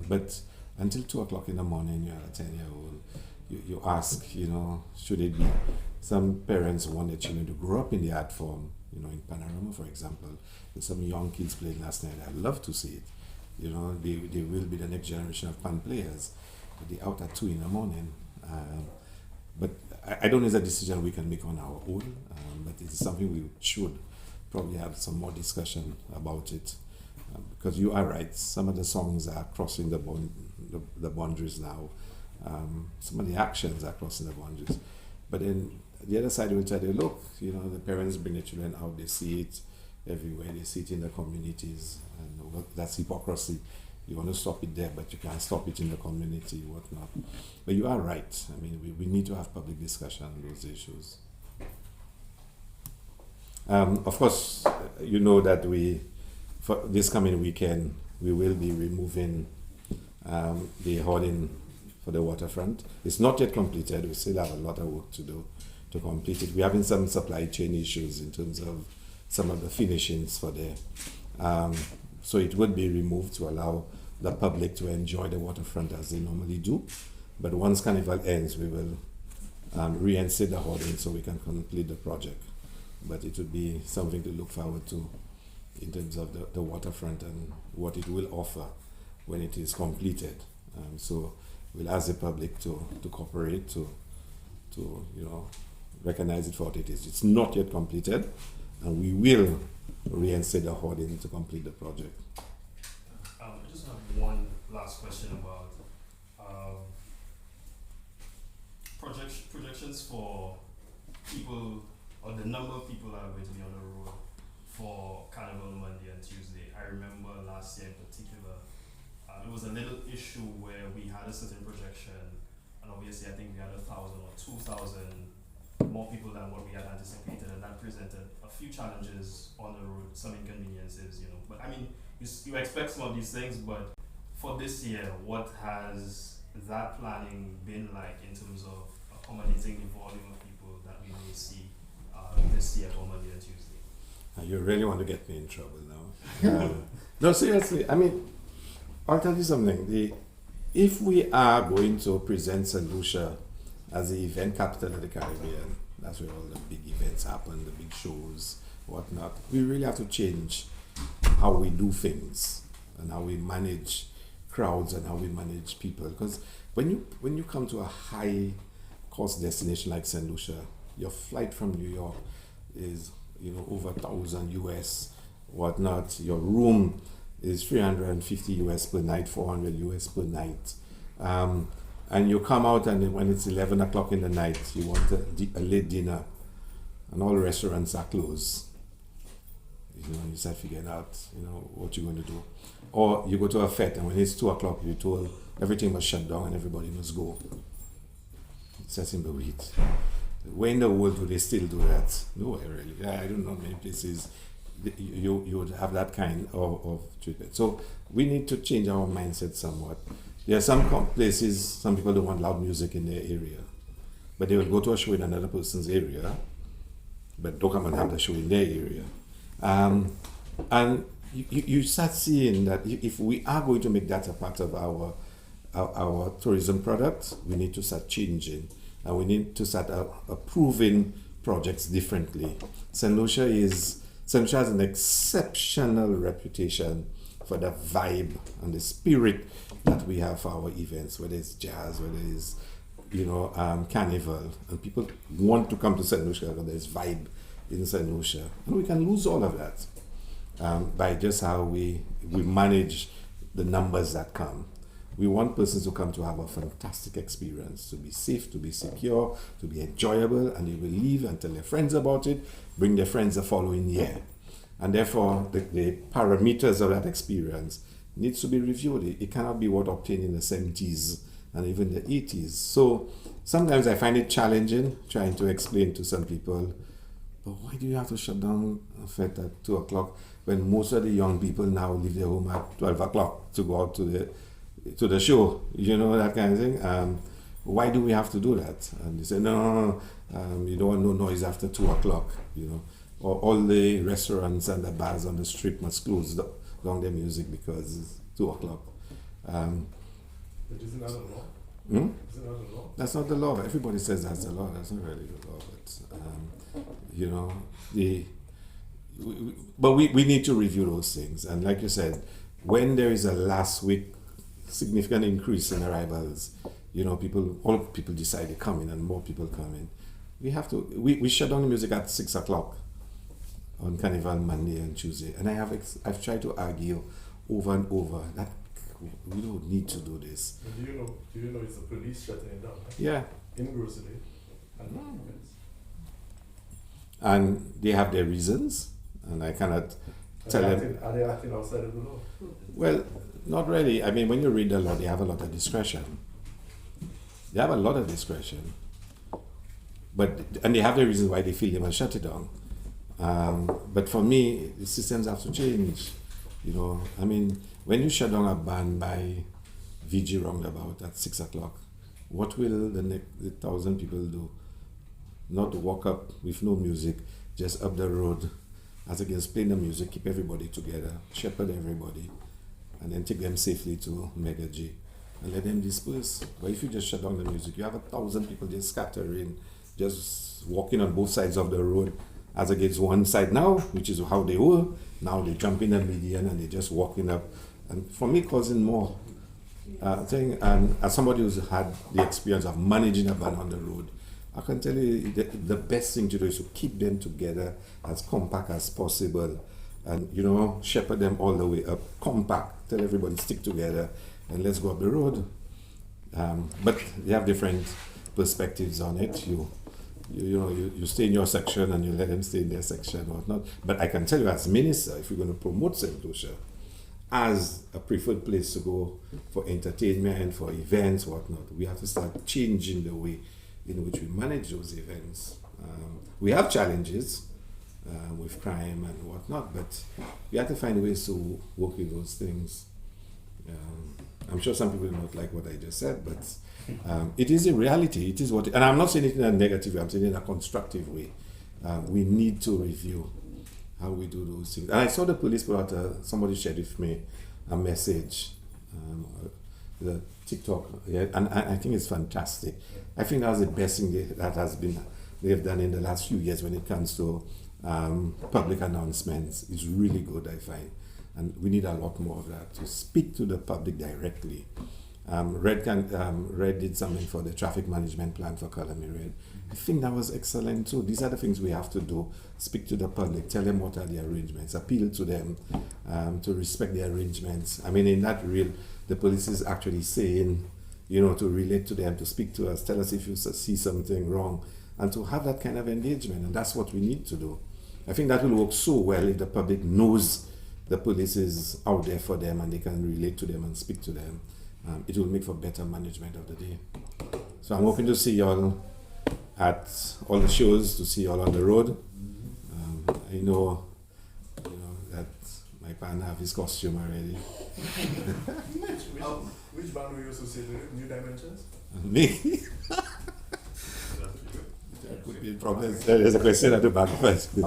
But until 2 o'clock in the morning, you're a 10-year-old. You ask, should it be? Some parents want their children to grow up in the art form. In Panorama, for example, there's some young kids playing last night. I'd love to see it. They will be the next generation of pan players. But they're out at 2 in the morning. But I don't know if it's a decision we can make on our own, but it's something we should probably have some more discussion about it. Because you are right, some of the songs are crossing the boundaries now. Some of the actions are crossing the boundaries. But then the other side will tell you, look, the parents bring the children out, they see it everywhere, they see it in the communities, and that's hypocrisy. You want to stop it there, but you can't stop it in the community, whatnot. But you are right. I mean, we need to have public discussion on those issues. Of course, that for this coming weekend, we will be removing the hoarding for the waterfront. It's not yet completed. We still have a lot of work to do to complete it. We're having some supply chain issues in terms of some of the finishings for there. So it would be removed to allow the public to enjoy the waterfront as they normally do. But once Carnival ends, we will reinstate the hoarding so we can complete the project. But it would be something to look forward to in terms of the waterfront and what it will offer when it is completed. So we'll ask the public to cooperate, to recognize it for what it is. It's not yet completed, and we will reinstate the hoarding to complete the project. I just have one last question about projections for people, or the number of people that are going to be on the road for Carnival Monday and Tuesday. I remember last year in particular, it was a little issue where we had a certain projection, and obviously I think we had 1,000 or 2,000 more people than what we had anticipated, and that presented a few challenges on the road, some inconveniences, But I mean, you expect some of these things, but for this year, what has that planning been like in terms of accommodating the volume of people that we may see this year for Monday and Tuesday? You really want to get me in trouble now. No, seriously, I mean, I'll tell you something. If we are going to present St. Lucia as the event capital of the Caribbean, that's where all the big events happen, the big shows, whatnot, we really have to change how we do things and how we manage crowds and how we manage people. Because when you come to a high cost destination like St. Lucia, your flight from New York is over 1,000 US, whatnot. Your room is 350 US per night, 400 US per night. And you come out, and when it's 11 o'clock in the night, you want a late dinner, and all restaurants are closed. You start figuring out, what you're going to do. Or you go to a fete, and when it's 2 o'clock, you're told everything must shut down and everybody must go. It's a simple wait. Where in the world do they still do that? Nowhere really. I don't know many places you would have that kind of treatment. So we need to change our mindset somewhat. There are some places, some people don't want loud music in their area, but they will go to a show in another person's area, but don't come and have the show in their area. And you start seeing that if we are going to make that a part of our tourism product, we need to start changing, and we need to start approving projects differently. St. Lucia has an exceptional reputation for the vibe and the spirit that we have for our events, whether it's jazz, whether it's carnival, and people want to come to St. Lucia because there's vibe in St. Lucia, and we can lose all of that by just how we manage the numbers that come. We want persons to come to have a fantastic experience, to be safe, to be secure, to be enjoyable, and they will leave and tell their friends about it, bring their friends the following year. And therefore, the parameters of that experience needs to be reviewed. It cannot be what obtained in the 70s and even the 80s. So sometimes I find it challenging trying to explain to some people, but why do you have to shut down a fete at 2 o'clock when most of the young people now leave their home at 12 o'clock to go out to the show, that kind of thing. Why do we have to do that? And they say, no, you don't want no noise after 2 o'clock, Or all the restaurants and the bars on the strip must close down their music because it's 2 o'clock. But isn't that a law? Hmm? Isn't that a law? That's not the law. Everybody says that's the law. That's not really the law. But, we need to review those things. And like you said, when there is a last week significant increase in arrivals, all people decide to come in and more people come in. We shut down the music at 6 o'clock on Carnival Monday and Tuesday. And I've tried to argue over and over that we don't need to do this. And do you know it's the police shutting it down? Right? Yeah. In Grocery. And they have their reasons, and I cannot tell them. Are they acting outside of the law? Well, not really. I mean, when you read the law, they have a lot of discretion. They have a lot of discretion. And they have the reasons why they feel they must shut it down. But for me, the systems have to change. I mean, when you shut down a band by VG Roundabout at 6 o'clock, what will the 1,000 people do? Not walk up with no music, just up the road, as against playing the music, keep everybody together, shepherd everybody, and then take them safely to Mega G and let them disperse. But if you just shut down the music, you have 1,000 people just scattering, just walking on both sides of the road, as against one side now, which is how they were. Now they jump in the median and they're just walking up. And for me, causing more thing. And as somebody who's had the experience of managing a band on the road, I can tell you the best thing to do is to keep them together as compact as possible. And, shepherd them all the way up, compact, tell everybody stick together and let's go up the road. But they have different perspectives on it. You stay in your section and you let them stay in their section or whatnot. But I can tell you as minister, if we're going to promote St. Lucia as a preferred place to go for entertainment, for events, whatnot, we have to start changing the way in which we manage those events. We have challenges with crime and whatnot, but we have to find ways to work with those things. I'm sure some people do not like what I just said, but it is a reality. It is and I'm not saying it in a negative way, I'm saying it in a constructive way. We need to review how we do those things. And I saw the police put out, somebody shared with me a message, the TikTok, and I think it's fantastic. I think that's the best thing they've done in the last few years when it comes to public announcements. It's really good, I find. And we need a lot more of that, to speak to the public directly. Red did something for the traffic management plan for Colony Red. I think that was excellent too. These are the things we have to do. Speak to the public, tell them what are the arrangements, appeal to them to respect the arrangements. I mean, in that reel, the police is actually saying, to relate to them, to speak to us, tell us if you see something wrong, and to have that kind of engagement. And that's what we need to do. I think that will work so well if the public knows the police is out there for them and they can relate to them and speak to them. It will make for better management of the day. So I'm hoping to see y'all at all the shows, to see y'all on the road. I know that my partner have his costume already. Which band were you associated with? New Dimensions? Me? That could be a problem. There's a question at the back first. A few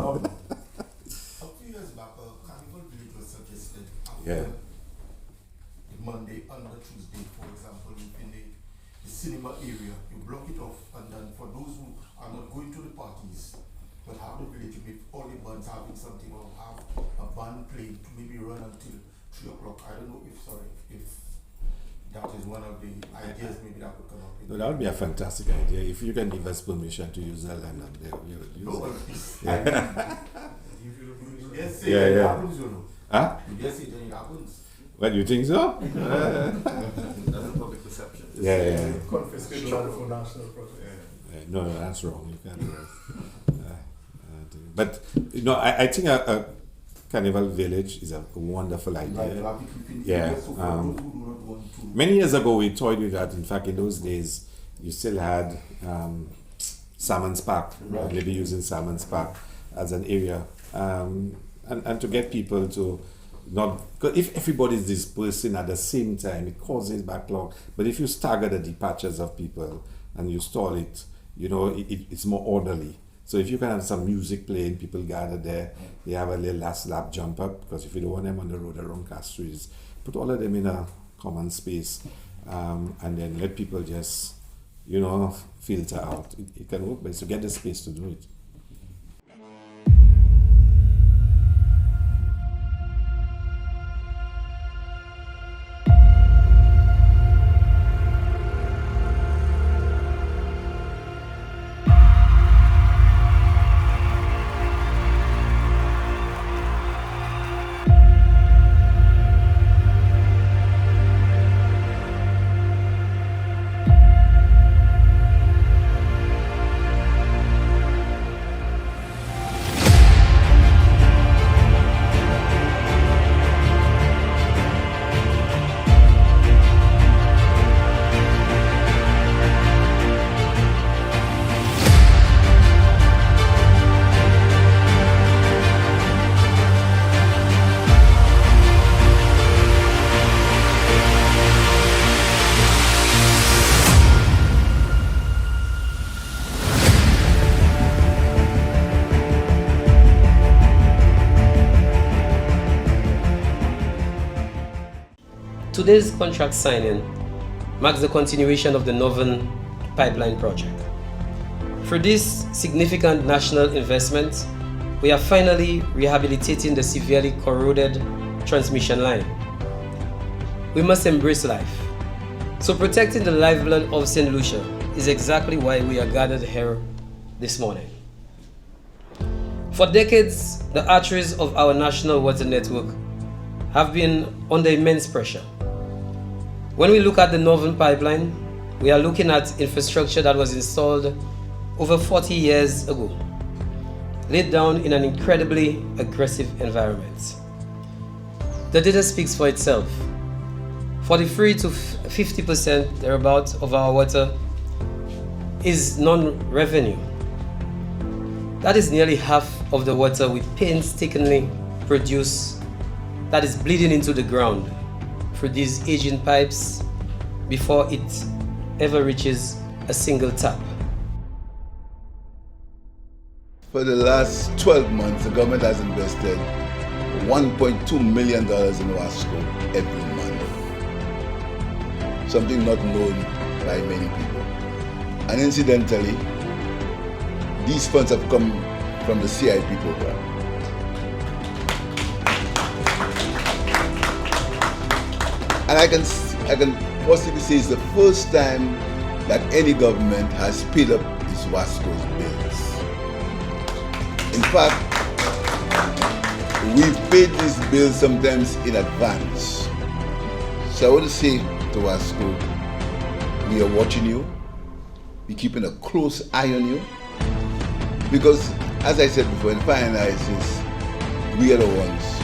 years back, Carnival Village was Yeah. The Monday and the Tuesday, for example, in the cinema area, you block it off, and then for those who are not going to the parties, but have the ability to make all the bands having something, or have a band playing to maybe run until 3 o'clock. I don't know if that is one of the ideas maybe that would come up. No, that would be a fantastic idea. If you can give us permission to use the land up there, we will use it. Yes, Yeah, it yeah. happens, you know. Huh? Yes, it happens. What, you think so? That's a public perception. Yeah. Confiscation for national project. No, that's wrong. You can't do that. But, you know, I think a carnival village is a wonderful idea. Yeah. Many years ago, we toyed with that. In fact, in those days, you still had Salmon's Park. Maybe using Salmon's Park as an area. And to get people to not, because if everybody is dispersing at the same time, it causes backlog. But if you stagger the departures of people and you stall it, you know, it's more orderly. So if you can have some music playing, people gather there, they have a little last lap jump up, because if you don't want them on the road around Castries, put all of them in a common space, and then let people just, you know, filter out. It can work, but it's to get the space to do it. Today's contract signing marks the continuation of the Northern Pipeline project. Through this significant national investment, we are finally rehabilitating the severely corroded transmission line. We must embrace life. So protecting the lifeblood of St. Lucia is exactly why we are gathered here this morning. For decades, the arteries of our national water network have been under immense pressure. When we look at the Northern Pipeline, we are looking at infrastructure that was installed over 40 years ago, laid down in an incredibly aggressive environment. The data speaks for itself. 43 to 50% thereabout of our water is non-revenue. That is nearly half of the water we painstakingly produce that is bleeding into the ground through these aging pipes before it ever reaches a single tap. For the last 12 months, the government has invested $1.2 million in Wasco every month. Something not known by many people. And incidentally, these funds have come from the CIP program. And I can possibly say it's the first time that any government has paid up its Wasco's bills. In fact, we've paid these bills sometimes in advance. So I want to say to Wasco, we are watching you, we're keeping a close eye on you, because as I said before, in fire analysis, we are the ones